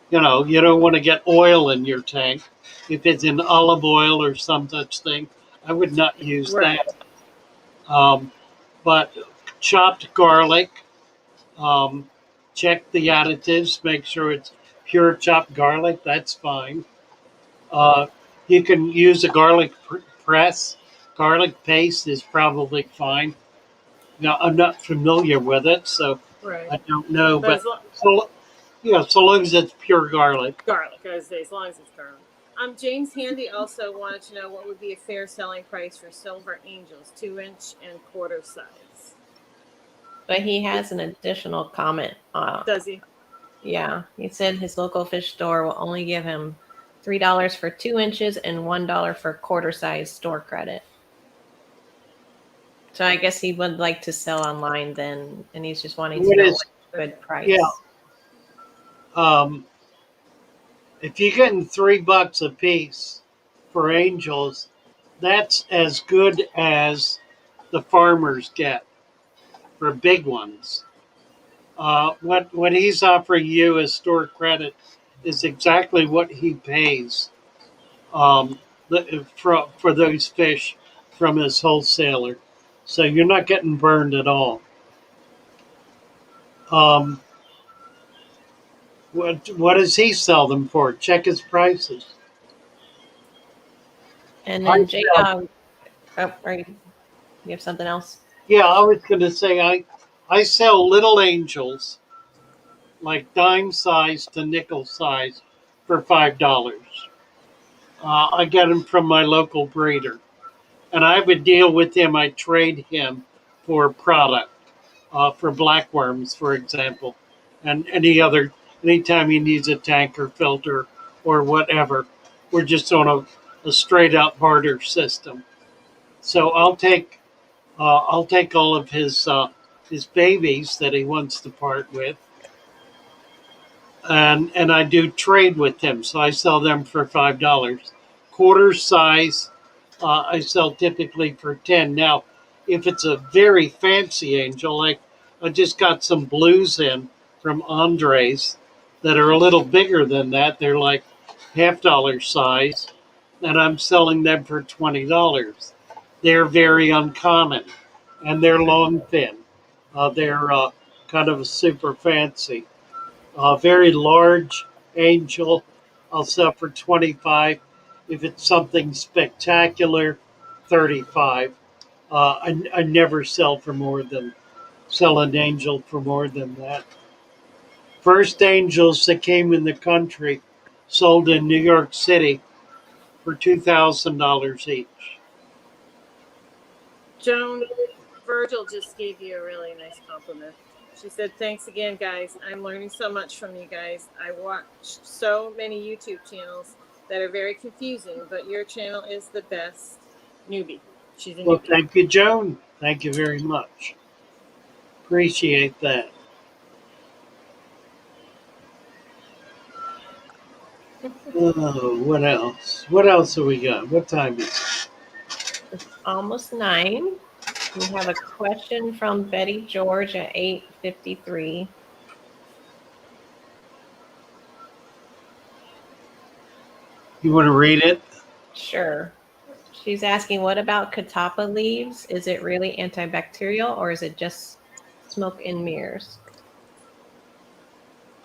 You don't want to get oil in your tank. If it's in olive oil or some such thing, I would not use Right. that. But chopped garlic, um, check the additives, make sure it's pure chopped garlic. That's fine. Uh, you can use a garlic press. Garlic paste is probably fine. Now, I'm not familiar with it, so Right. I don't know. But But so long as it's pure garlic. garlic, I would say, as long as it's garlic. James Handy also wanted to know what would be a fair selling price for silver angels, 2-inch and quarter size. But he has an additional comment. Does he? Yeah, he said his local fish store will only give him $3 for 2 inches and $1 for quarter size store credit. So I guess he would like to sell online then, and he's just wanting to know what's a good price. Yeah. If you're getting $3 a piece for angels, that's as good as the farmers get for big ones. What he's offering you as store credit is exactly what he pays for those fish from his wholesaler. So you're not getting burned at all. Um, what does he sell them for? Check his prices. And then J-Dog, you have something else? Yeah, I was going to say I sell little angels, like dime size to nickel size, for $5. I get them from my local breeder, and I would deal with him. I trade him for product, for blackworms, for example, and anytime he needs a tank or filter or whatever. We're just on a straight up barter system. So I'll take all of his babies that he wants to part with, and I do trade with him. So I sell them for $5. Quarter size, I sell typically for 10. Now, if it's a very fancy angel, like I just got some blues in from Andres that are a little bigger than that, they're like half-dollar size, and I'm selling them for $20. They're very uncommon, and they're long fin. They're kind of super fancy. Very large angel, I'll sell for 25. If it's something spectacular, 35. I never sell an angel for more than that. First angels that came in the country sold in New York City for $2,000 each. Joan, Virgil just gave you a really nice compliment. She said, "Thanks again, guys. I'm learning so much from you guys. I watch so many YouTube channels that are very confusing, but your channel is the best." Newbie. She's a Well, newbie. thank you, Joan. Thank you very much. Appreciate that. Oh, what else? What else have we got? What time is it? It's almost 9. We have a question from Betty George at 8:53. You want to read it? Sure. She's asking, what about catappa leaves? Is it really antibacterial or is it just smoke and mirrors?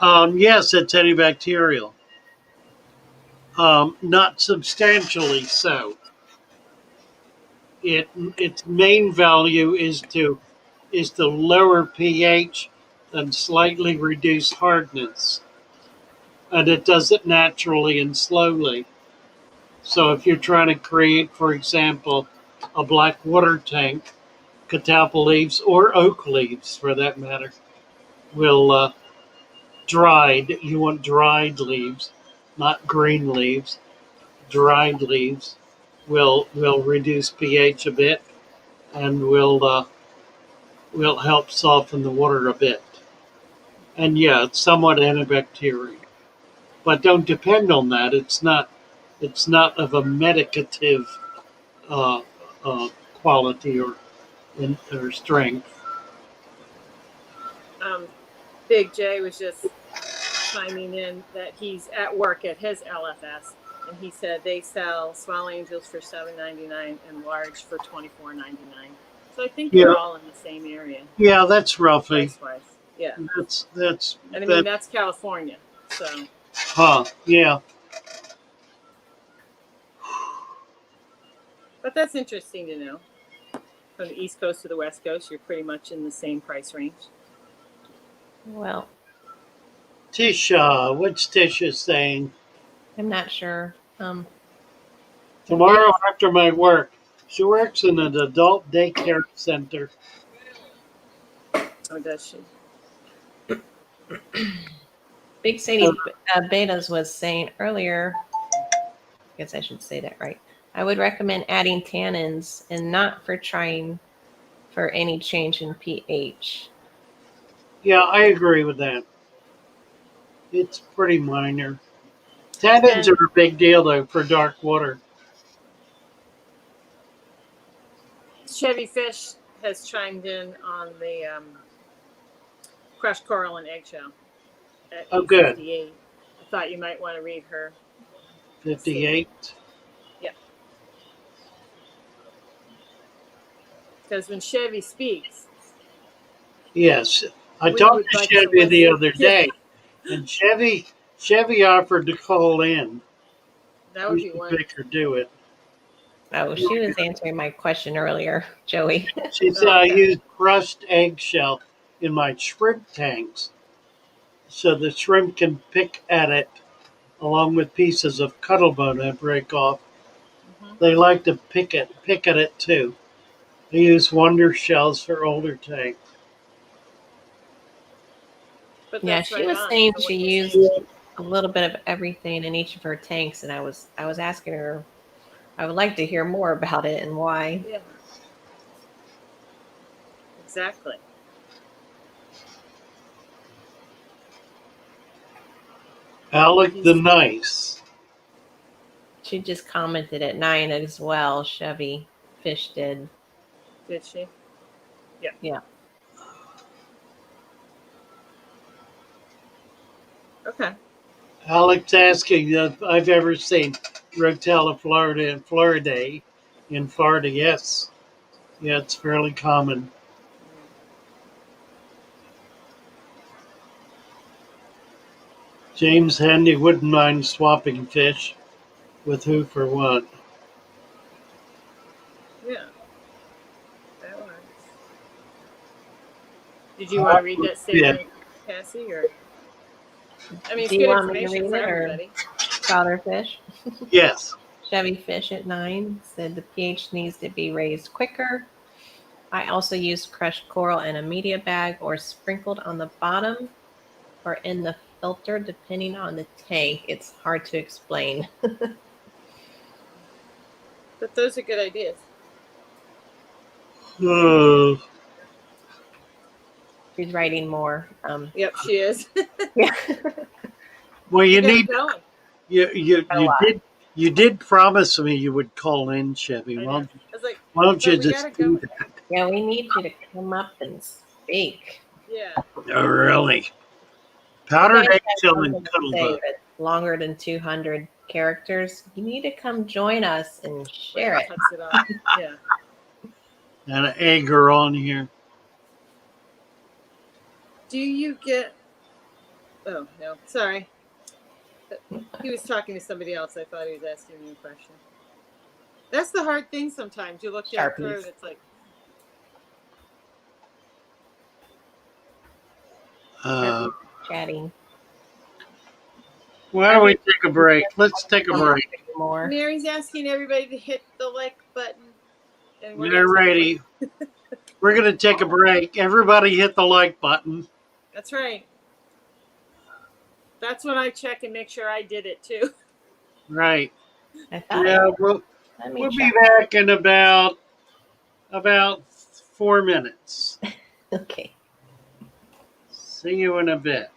Yes, it's antibacterial. Not substantially so. Its main value is to lower pH and slightly reduce hardness, and it does it naturally and slowly. So if you're trying to create, for example, a black water tank, catalpa leaves or oak leaves, for that matter, will dried. You want dried leaves, not green leaves. Dried leaves will reduce pH a bit and will help soften the water a bit. And yeah, it's somewhat antibacterial, but don't depend on that. It's not of a medicative uh, uh, quality or strength. Big J was just chiming in that he's at work at his LFS, and he said they sell small angels for $7.99 and large for $24.99. So I think Yeah, they're all in the same area, yeah, that's roughly. price wise. Yeah, That's and I mean that. that's California, so Yeah. but that's interesting to know. From the East Coast to the West Coast, you're pretty much in the same price range. Well, Tisha, what's Tisha saying? I'm not sure. Tomorrow after my work, she works in an adult daycare center. Oh, does she? Big Sadie Betas was saying earlier, I guess I should say that right. I would recommend adding tannins and not for trying for any change in pH. Yeah, I agree with that. It's pretty minor. Tannins And are a big deal though for dark water. Chevy Fish has chimed in on the crushed coral and eggshell at Oh, good. 8:58. I thought you might want to read her statement. 58. Yeah, because when Chevy speaks, Yes, I we talked would to like to Chevy the listen. other Yeah, day, and Chevy offered to call in. that would We be should make wonderful. her do it. Oh, she was answering my question earlier, Joey. She said Oh, I okay. used crushed eggshell in my shrimp tanks, so the shrimp can pick at it along with pieces of cuttlebone I break off. Hmm. They like to pick at it too. They use wonder shells for older tanks. But Yeah, that's she right was on saying from she what you're saying. used a little bit of everything in each of her tanks, and I was asking her, I would like to hear more about it and why. Yeah, exactly. And Alec the he's Nice. She just commented at 9 as well. Chevy Fish did. did she? Yeah. Yeah. Okay. Alec's asking if I've ever seen Rotella Florida in Florida. In Florida, yes. Yeah, it's fairly common. James Handy wouldn't mind swapping fish with who for what. Yeah, that works. Did you want to read that Yeah. statement, Cassie, or I mean, it's Do you good want me to information read for it or everybody. Powder Fish? Yes. Chevy Fish at 9 said the pH needs to be raised quicker. I also used crushed coral in a media bag or sprinkled on the bottom or in the filter, depending on the tank. It's hard to explain. But those are good ideas. She's writing more. Yep, she is. Yeah. Well, you got need it going. you did promise me you would call in, Chevy. I Why know. don't, I was like, why don't but you we got just it do going. that? Yeah, we need you to come up and speak. Yeah. Oh, really? You Powdered guys have eggshell and something to say cuttlebug. that's longer than 200 characters. You need to come join us and share Brandon it. cuts it off. Yeah. And an egg are on here. Do you get? Oh no, sorry. He was talking to somebody else. I thought he was asking me a question. That's the hard thing sometimes. You look down through Sharpies. and it's like, Uh, Chatting. why don't we take a break? Let's take a break. More. Mary's asking everybody to hit the like button. And we're Get ready. We're going to take a break. Everybody hit the like button. That's right. That's when I check and make sure I did it too. Right. I thought Yeah, Let me we'll be check. back in about 4 minutes. Okay. See you in a bit.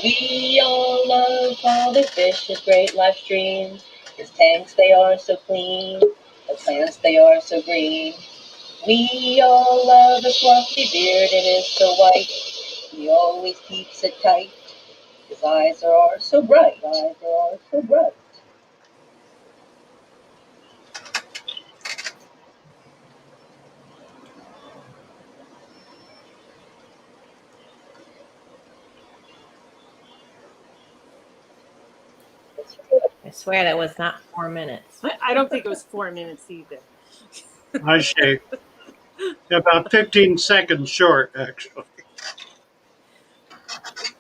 We all love Father Fish's great live streams. His tanks, they are so clean. The plants, they are so green. We all love his fluffy beard, it is so white. He always keeps it tight. His eyes are so bright. Eyes are so bright. I swear that was not 4 minutes. I don't think it was 4 minutes either. I say about 15 seconds short, actually.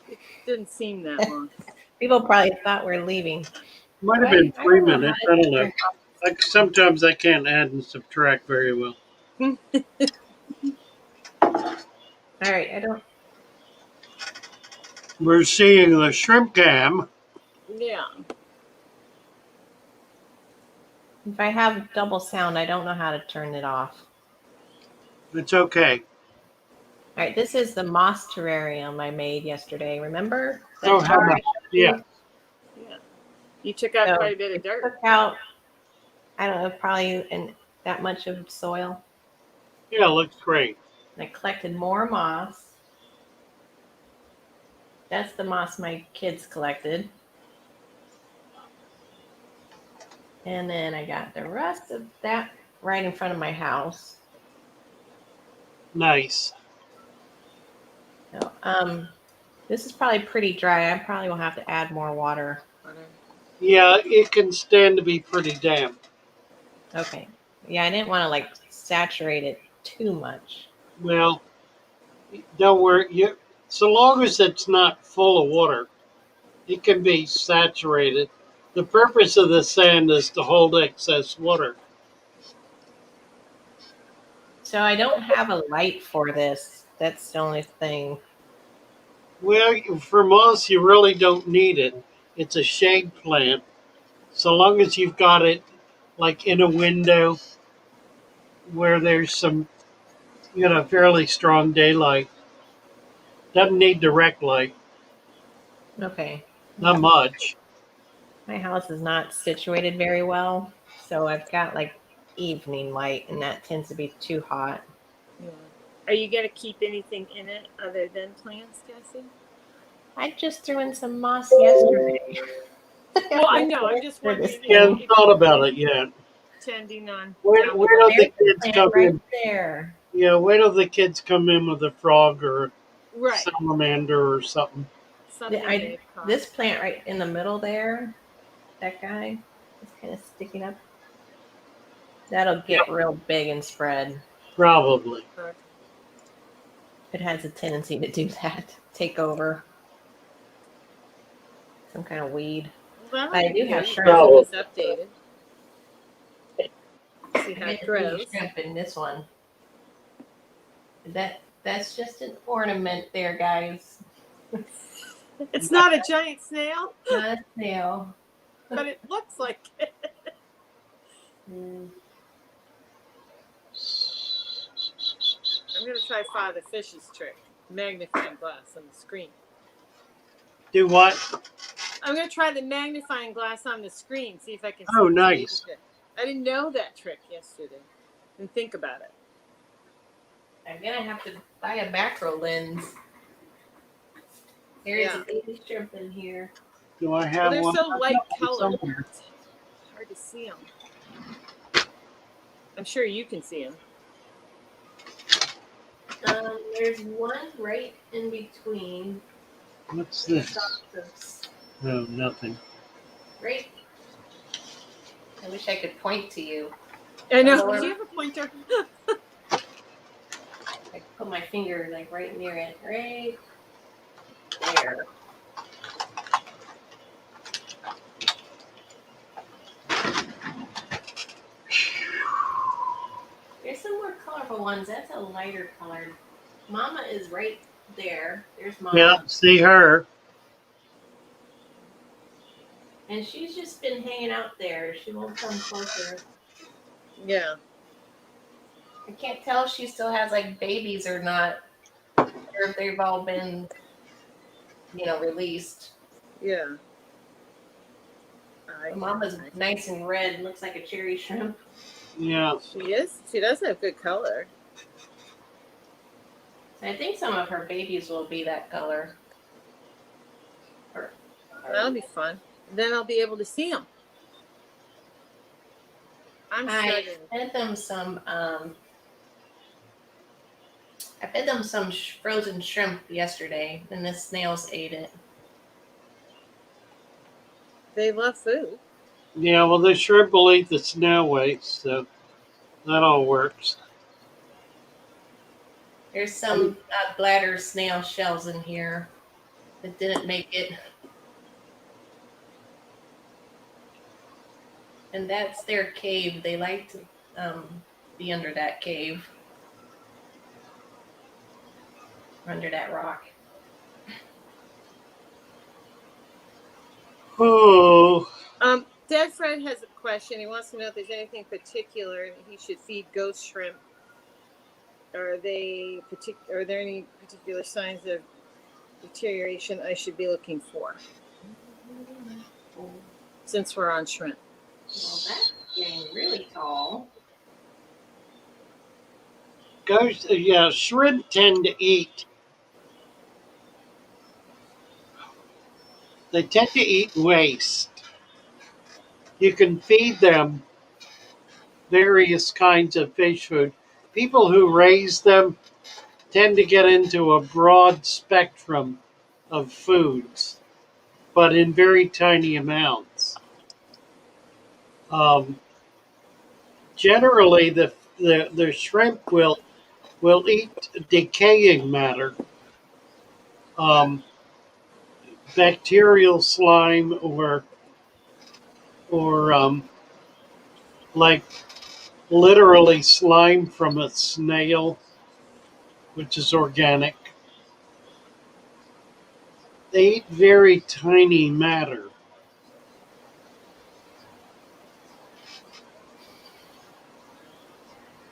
It didn't seem that long. People probably thought we're leaving. Might have been 3 minutes. I don't know. Like sometimes I can't add and subtract very well. All right, I don't. We're seeing the shrimp cam. Yeah. If I have double sound, I don't know how to turn it off. It's okay. All right, this is the moss terrarium I made yesterday. Remember? Oh, how much? Yeah. Yeah. You took out So quite a bit of dirt. Took out, I don't know, probably that much of soil. Yeah, looks great. And I collected more moss. That's the moss my kids collected. And then I got the rest of that right in front of my house. Nice. So, this is probably pretty dry. I probably will have to add more water. Yeah, it can stand to be pretty damp. Okay. Yeah, I didn't want to like saturate it too much. Well, don't worry. So long as it's not full of water, it can be saturated. The purpose of the sand is to hold excess water. So I don't have a light for this. That's the only thing. Well, for moss, you really don't need it. It's a shade plant. So long as you've got it like in a window where there's some, fairly strong daylight. Doesn't need direct light. Okay. Not much. My house is not situated very well. So I've got like evening light, and that tends to be too hot. Yeah. Are you going to keep anything in it other than plants, Cassie? I just threw in some moss yesterday. Well, I know. I'm just wondering. You haven't thought about it yet. Tending on. Wait till the kids come right in. there. Yeah, wait till the kids come in with a frog or Right. salamander or something. This plant right in the middle there, that guy is kind of sticking up. That'll get real big and spread. Probably. It has a tendency to do that, take over. Some kind of weed. Well, I do have shrimp. It's updated. See how it grows. Shrimp in this one. That's just an ornament there, guys. It's not a giant snail. Not a snail. But it looks like it. Mm. I'm going to try Father Fish's trick. Magnifying glass on the screen. Do what? I'm going to try the magnifying glass on the screen. See if I can see. Oh, nice. I didn't know that trick yesterday. Didn't think about it. I'm going to have to buy a macro lens. There is a baby shrimp in here. Do I have they're one? So light colored. Somewhere. It's hard to see them. I'm sure you can see them. There's one right in between. What's this? No, nothing. Right. I wish I could point to you. I know. Do you have a pointer? I put my finger like right near it. Right there. There's some more colorful ones. That's a lighter colored. Mama is right there. There's Mama. Yeah, see her. And she's just been hanging out there. She won't come closer. Yeah. I can't tell if she still has like babies or not. Or if they've all been. released. Yeah. The mama's nice and red, looks like a cherry shrimp. Yeah. She is. She does have good color. I think some of her babies will be that color. That'll be fun. Then I'll be able to see them. I'm struggling. I fed them some frozen shrimp yesterday, and the snails ate it. They love food. Yeah, well, the shrimp will eat the snail waste, so that all works. There's some bladder snail shells in here that didn't make it. And that's their cave. They like to be under that cave. Under that rock. Oh. Dead Fred has a question. He wants to know if there's anything particular he should feed ghost shrimp. Are there any particular signs of deterioration I should be looking for? Since we're on shrimp. Well, that's getting really tall. Shrimp tend to eat. They tend to eat waste. You can feed them various kinds of fish food. People who raise them tend to get into a broad spectrum of foods, but in very tiny amounts. Generally, the shrimp will eat decaying matter, bacterial slime, or like literally slime from a snail, which is organic. They eat very tiny matter.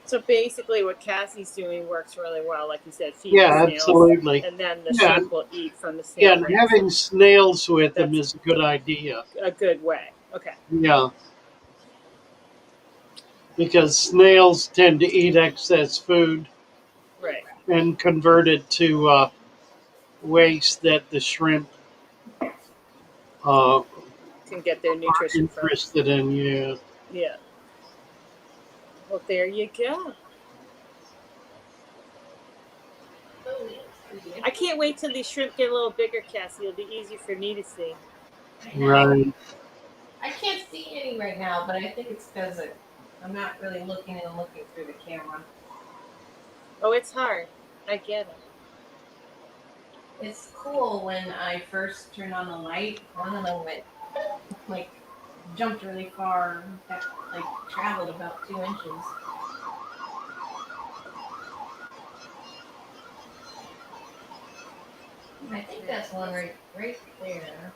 So basically what Cassie's doing works really well, like you said, feed the snails. Absolutely. And then the shrimp will eat from the snail. Yeah, and having snails with them is a good idea. A good way. Okay. Yeah. Because snails tend to eat excess food. Right. And convert it to waste that the shrimp can get their nutrition interested in. Yeah. Yeah. Well, there you go. I can't wait till these shrimp get a little bigger, Cassie. It'll be easy for me to see. Right. I can't see any right now, but I think it's because I'm not really looking through the camera. Oh, it's hard. I get it. It's cool when I first turned on the light. One of them went, jumped really far, traveled about 2 inches. I think that's one right there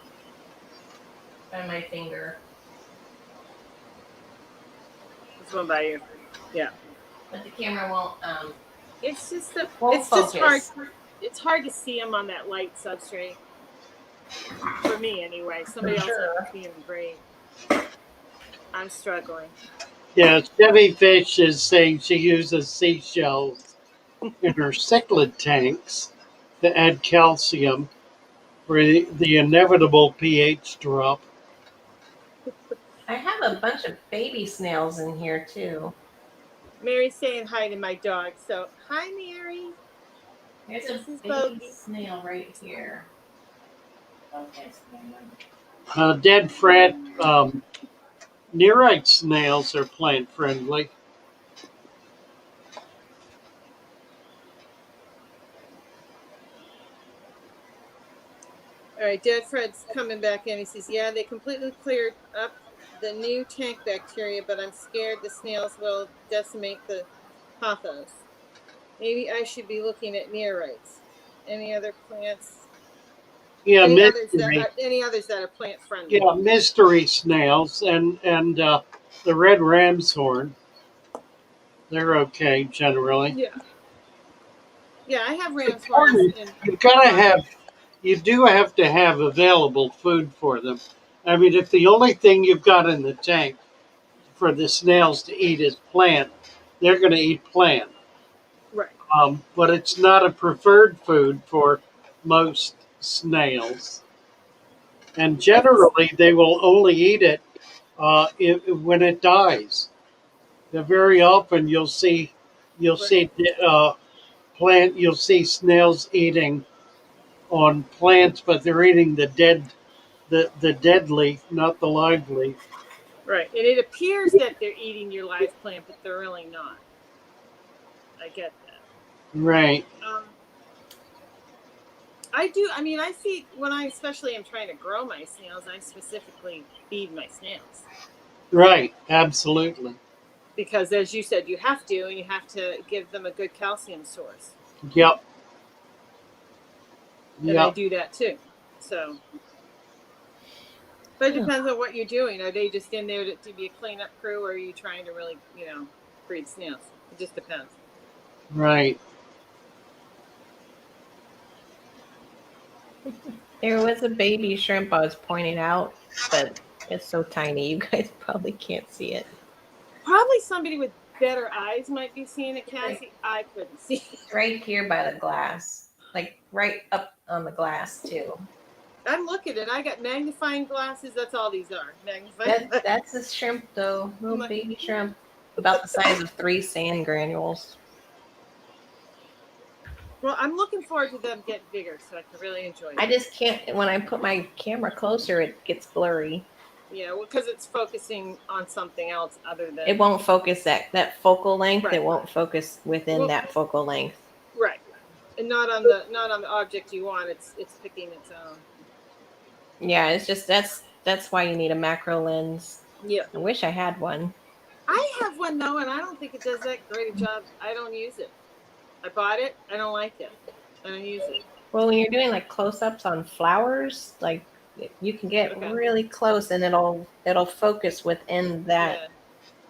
by my finger. This one by you. Yeah. But the camera won't. It's just focus. Just hard. It's hard to see them on that light substrate. For me, anyway. Somebody else might be in great. I'm struggling. Yeah, Chevy Fish is saying she uses seashells in her cichlid tanks to add calcium for the inevitable pH drop. I have a bunch of baby snails in here too. Mary's saying hi to my dog. So, hi, Mary. There's a baby snail right here. Dead Fred, Nearite snails are plant friendly. All right, Dead Fred's coming back in. He says, yeah, they completely cleared up the new tank bacteria, but I'm scared the snails will decimate the pothos. Maybe I should be looking at neorites. Any other plants? Yeah, any others that are plant friendly? Yeah, mystery snails and the red ram's horn. They're okay generally. Yeah. Yeah, I have ram's horns. you do have to have available food for them. I mean, if the only thing you've got in the tank for the snails to eat is plant, they're going to eat plant. Right. But it's not a preferred food for most snails. And generally, they will only eat it when it dies. Very often, you'll Right. see you'll see snails eating on plants, but they're eating the dead leaf, not the live leaf. Right. And it appears that they're eating your live plant, but they're really not. I get that. Right. I do. I mean, I feed when I especially am trying to grow my snails. I specifically feed my snails Right. Absolutely. because, as you said, you have to, and you have to give them a good calcium source. Yep. And I Yep. do that too. So, but it depends on what you're doing. Are they just in there to be a cleanup crew, or are you trying to really, breed snails? It just depends. Right. There was a baby shrimp I was pointing out, but it's so tiny you guys probably can't see it. Probably somebody with better eyes might be seeing it, Cassie. I couldn't see it. Right here by the glass, like right up on the glass too. I'm looking at it. I got magnifying glasses. That's all these are. Magnifying. That's a shrimp though, little baby shrimp, about the size of 3 sand granules. Well, I'm looking forward to them getting bigger so I can really enjoy it. I just can't, when I put my camera closer, it gets blurry. Yeah, well, because it's focusing on something else other than... It won't focus that focal length. Right. It won't focus within that focal length. Right. And not on the object you want. It's picking its own. Yeah, it's just that's why you need a macro lens. Yeah. I wish I had one. I have one though, and I don't think it does that great a job. I don't use it. I bought it. I don't like it. I don't use it. Well, when you're doing like close-ups on flowers, like you can get really close and it'll focus within that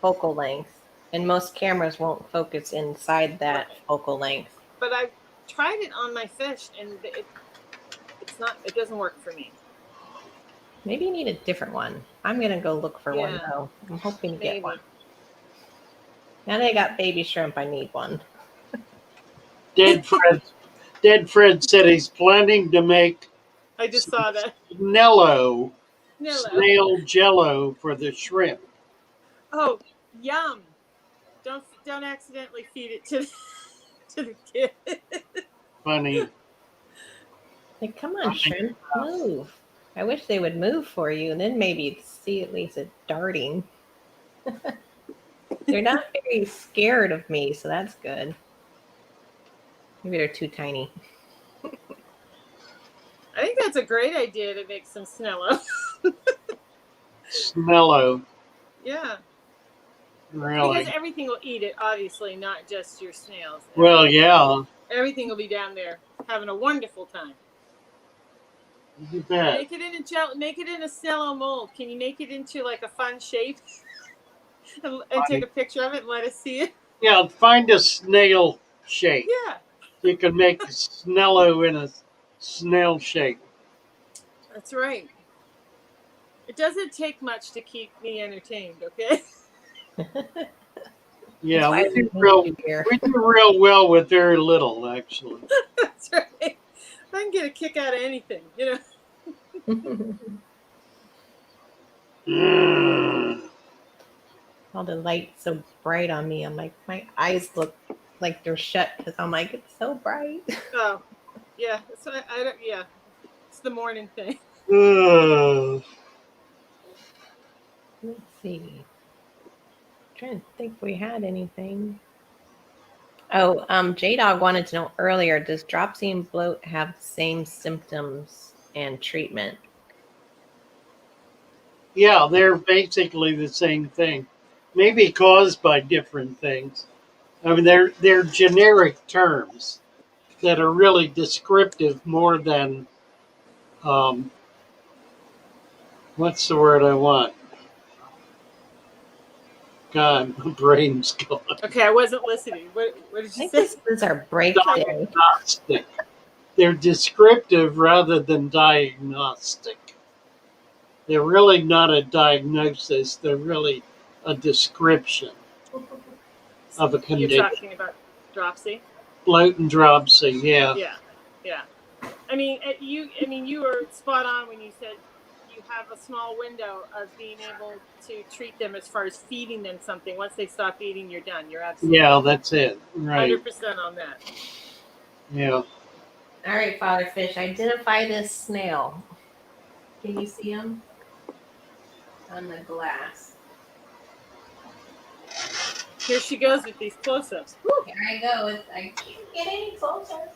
focal length. And most cameras won't focus inside that focal length. But I tried it on my fish, and it doesn't work for me. Maybe you need a different one. I'm gonna go look for one though. I'm hoping to get one. Now they got baby shrimp. I need one. Dead Fred said he's planning to make. I just saw that. Snail jello for the shrimp. Oh, yum! Don't accidentally feed it to the kid. Funny. Like, come on, shrimp, move. I wish they would move for you, and then maybe you'd see at least it darting. They're not very scared of me, so that's good. Maybe they're too tiny. I think that's a great idea to make some Snello. Snello. Yeah. Really? Because everything will eat it, obviously, not just your snails. Well, yeah. Everything will be down there having a wonderful time. You bet. Make it in a gel. Make it in a Snello mold. Can you make it into like a fun shape? and take a picture of it and let us see it. Yeah, find a snail shape. Yeah. You can make Snello in a snail shape. That's right. It doesn't take much to keep me entertained, okay? Yeah, we do real well with very little, actually. That's right. I can get a kick out of anything, All the light's so bright on me. I'm like, my eyes look like they're shut because I'm like, it's so bright. Oh, yeah. So I don't. Yeah, it's the morning thing. Let's see. I'm trying to think if we had anything. Oh, J-Dog wanted to know earlier, does dropsy and bloat have the same symptoms and treatment? Yeah, they're basically the same thing. Maybe caused by different things. I mean, they're generic terms that are really descriptive more than, what's the word I want? God, my brain's gone. Okay, I wasn't listening. What did you say? This is our break day. Diagnostic. they're descriptive rather than diagnostic. They're really not a diagnosis. They're really a description of a You're condition. talking about dropsy. Bloat and dropsy, yeah. Yeah. I mean, you were spot on when you said you have a small window of being able to treat them as far as feeding them something. Once they stop eating, you're done. You're absolutely Yeah, that's it. Right. 100% on that. Yeah. All right, Father Fish, identify this snail. Can you see him on the glass? Here she goes with these close-ups. Here I go. I can't get any closer.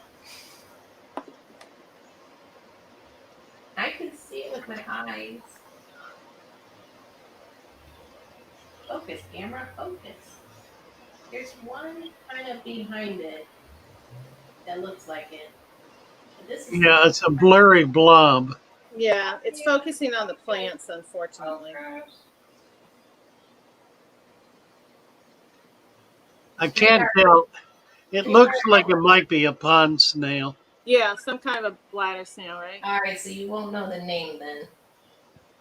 I can see it with my eyes. Focus, camera, focus. There's one kind of behind it that looks like it. But this is Yeah, it's a blurry blob. Yeah, it's focusing on the plants, unfortunately. I can't tell. It looks like it might be a pond snail. Yeah, some kind of a bladder snail, right? All right, so you won't know the name then.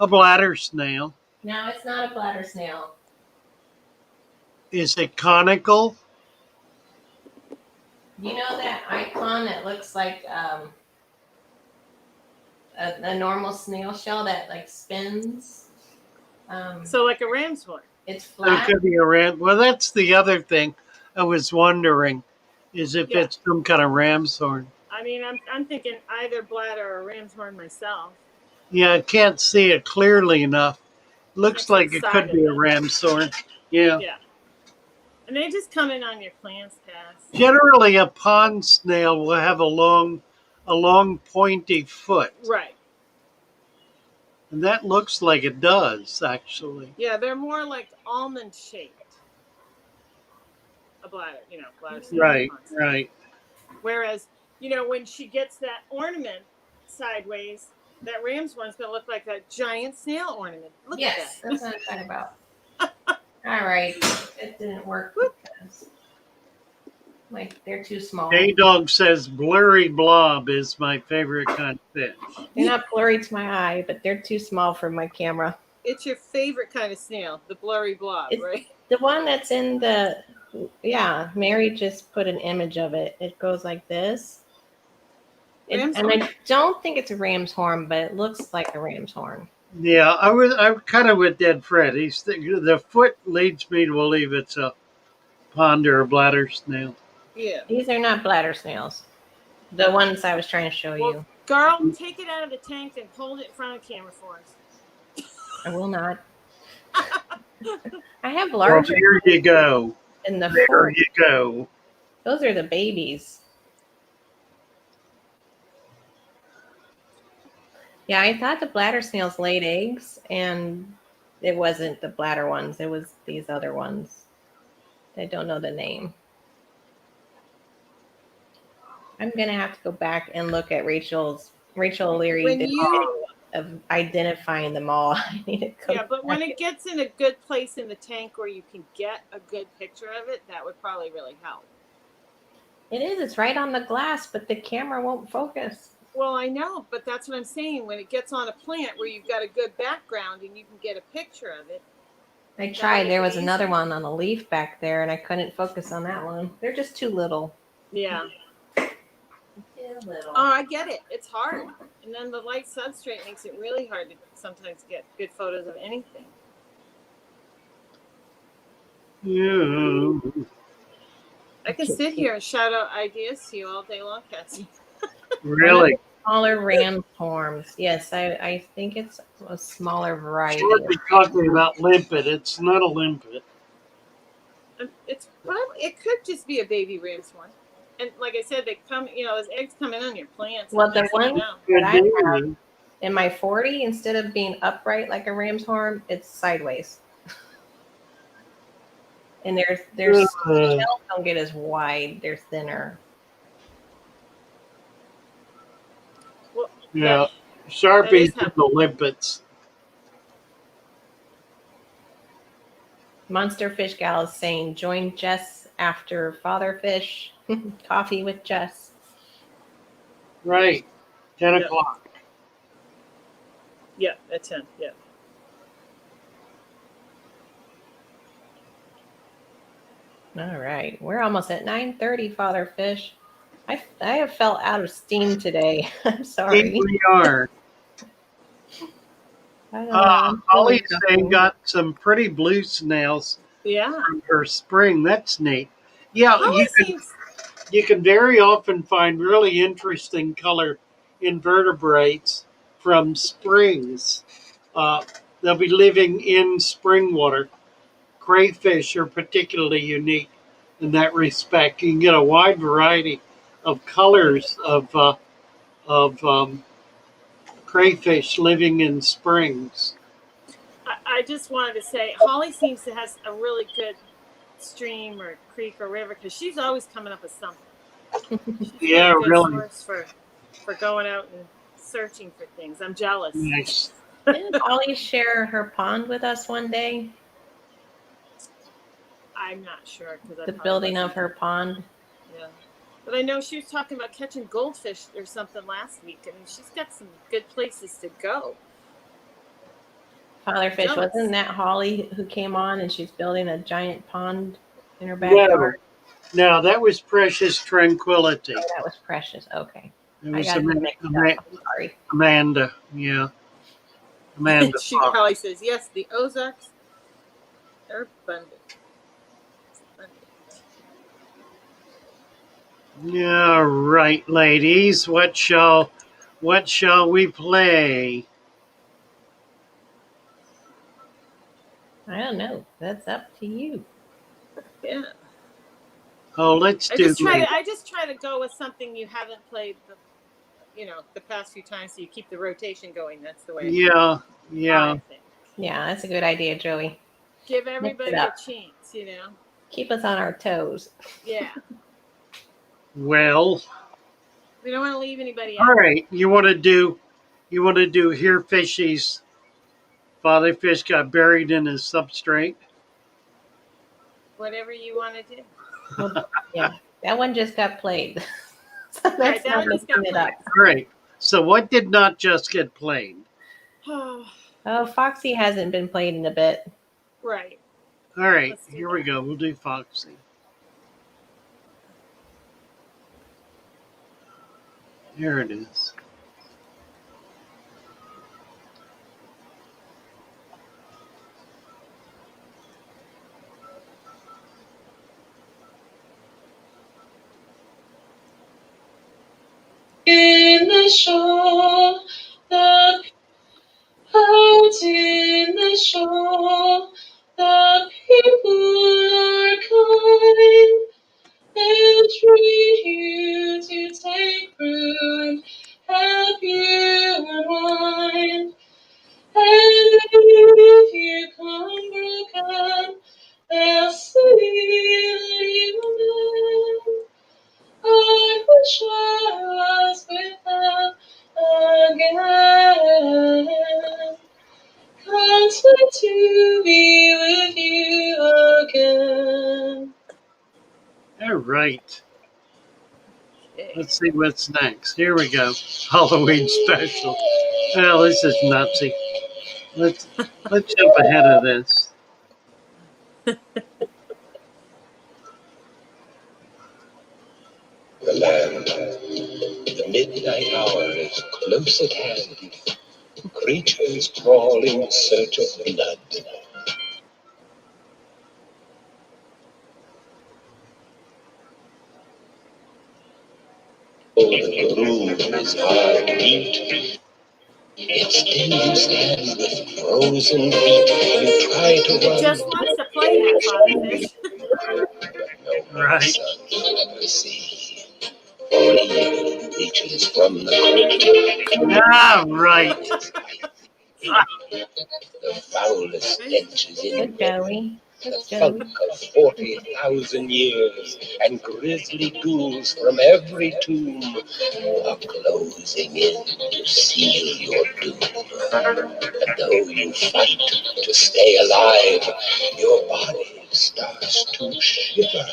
A bladder snail. No, it's not a bladder snail. Is it conical? You know that icon that looks like a normal snail shell that like spins? So like a ram's horn. It's It flat. could be a ram. Well, that's the other thing I was wondering, is if Yeah. it's some kind of ram's horn. I mean, I'm thinking either bladder or ram's horn myself. Yeah, I can't see it clearly enough. Looks That's like it inside could of be a it. ram's horn. Yeah. Yeah. And they just come in on your plants, Cass. Generally, a pond snail will have a long pointy foot, Right. and that looks like it does actually. Yeah, they're more like almond shaped. A bladder, bladder snail. Right, right. Whereas, when she gets that ornament sideways, that ram's horn's going to look like a giant snail ornament. Look Yes, at that. that's what I'm talking about. All right, it didn't work because they're too small. J-Dog says blurry blob is my favorite kind of fish. They're not blurry to my eye, but they're too small for my camera. It's your favorite kind of snail, the blurry blob, right? The one that's in the, Mary just put an image of it. It goes like this. And I don't think it's a ram's horn, but it looks like a ram's horn. Yeah, I'm kind of with Dead Fred. The foot leads me to believe it's a pond or a bladder snail. Yeah. These are not bladder snails. The ones I was trying to show you. Girl, take it out of the tank and hold it in front of the camera for us. I will not. I have Well, larger. here you go. In the There fort. you go. Those are the babies. Yeah, I thought the bladder snails laid eggs, and it wasn't the bladder ones. It was these other ones. I don't know the name. I'm gonna have to go back and look at Rachel O'Leary video of identifying them all. I need to go. Yeah, but when it gets in a good place in the tank where you can get a good picture of it, that would probably really help. It is. It's right on the glass, but the camera won't focus. Well, I know, but that's what I'm saying. When it gets on a plant where you've got a good background and you can get a picture of it. I tried. There was another one on a leaf back there, and I couldn't focus on that one. They're just too little. Yeah. Too little. Oh, I get it. It's hard. And then the light substrate makes it really hard to sometimes get good photos of anything. Yeah. I can sit here and shout out ideas to you all day long, Cassie. Really? Smaller ram's horns. Yes, I think it's a smaller variety. We're talking about limpet. It's not a limpet. It could just be a baby ram's horn. And like I said, they come, as eggs come in on your plants. Well, the one that I have in my 40, instead of being upright like a ram's horn, it's sideways. And their shells don't get as wide. They're thinner. Well, Yeah. Sharpies and the limpets. Monster Fish Gal is saying, join Jess after Father Fish. Coffee with Jess. Right. 10 Yep. o'clock. Yeah, at 10. Yeah. All right. We're almost at 9:30, Father Fish. I have felt out of steam today. I'm sorry. Here we are. I don't know. I'm Holly's feeling saying something. got some pretty blue snails Yeah. from her spring. That's neat. Yeah, Holly seems. you can very often find really interesting color invertebrates from springs. Uh, they'll be living in spring water. Crayfish are particularly unique in that respect. You can get a wide variety of colors of crayfish living in springs. I just wanted to say, Holly seems to have a really good stream or creek or river because she's always coming up with something. She's Yeah, got a good really source for going out and searching for things. I'm jealous. nice. Didn't Holly share her pond with us one day? I'm not sure because The building of her pond. Yeah, but I know she was talking about catching goldfish or something last week. I mean, she's got some good places to go. Father Fish, Jealous. wasn't that Holly who came on and she's building a giant pond in her backyard? No, that was Precious Tranquility. Oh, that was Precious. Okay. It I was got it mixed up. I'm sorry. Amanda. Yeah. Amanda. She probably says, yes, the Ozarks are abundant. All right, ladies. What shall we play? I don't know. That's up to you. Yeah. Oh, let's I do. just try to go with something you haven't played the past few times, so you keep the rotation going. That's the way. Yeah. Yeah, that's a good idea, Joey. Give everybody a chance, Keep us on our toes. Yeah. Well. We don't want to leave anybody out. All right. You want to do here fishies. Father Fish got buried in his substrate. Whatever you want to do. Well, yeah, that one just got played. So right, that one just got played. All right. So what did not just get played? Oh, Foxy hasn't been played in a bit. Right. All right. Here we go. We'll do Foxy. Here it is. In the shore, the out in the shore, the people are kind. They'll treat you to take root and help you unwind. And if you come broken, they'll see you mend. I wish I was with them again. Can't wait to be with you again. All right. Let's see what's next. Here we go. Halloween special. Well, this is nutsy. Let's jump ahead of this. The land. The midnight hour is close at hand. Creatures crawl in search of blood. Oh, the groove is hard beat. Yet still you stand with frozen feet. You try to run. It just wants to play that, Father Fish. But no sun will ever see. Only evil reaches from the crypt. Ah, right. The foulest stenches in Joey. the funk of 40,000 years, and grisly ghouls from every tomb are closing in to seal your doom. And though you fight to stay alive, your body starts to shiver,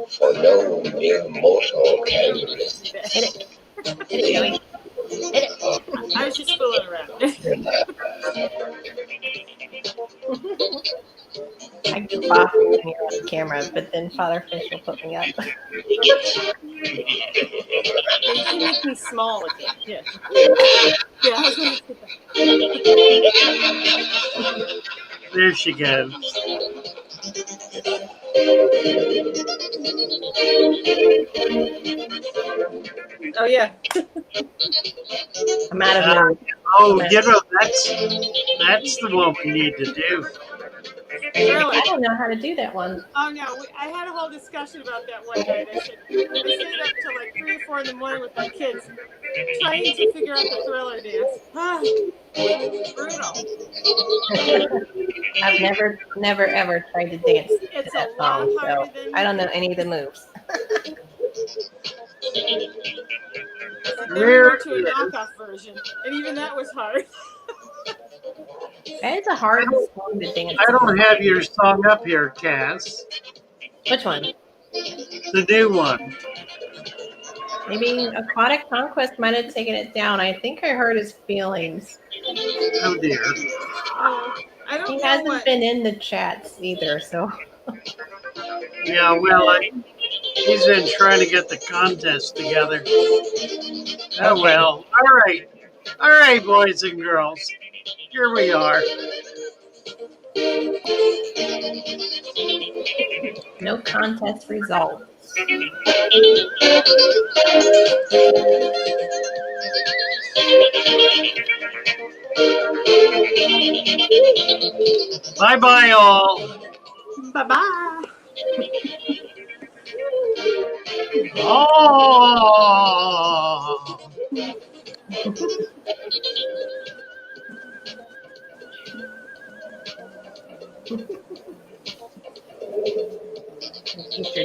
for no mere mortal can resist Hit it, Joey. Hit it. I was just fooling around. I goof off when you're on camera, but then Father Fish will put me up. Yeah, you can make me small again. Yeah. Yeah, I was gonna say that. There she goes. Oh yeah. I'm out of mood. Oh, you know, that's the one we need to do. Really? I don't know how to do that one. Oh no, I had a whole discussion about that one night. I stayed up till like 3 or 4 in the morning with my kids trying to figure out the Thriller dance. Brutal. I've never ever tried to dance to It's that a lot song, harder so than I don't know any of the moves. Then we went to a knockoff version, and even that was hard. It's a hard song to dance I to. don't have your song up here, Cass. Which one? The new one. Maybe Aquatic Conquest might have taken it down. I think I heard his feelings. Oh dear. Oh, I don't He know hasn't what. been in the chats either, so. Yeah, well, he's been trying to get the contest together. Oh well. All right, boys and girls. Here we are. No contest results. Bye bye, all. Bye bye. Oh. Keep your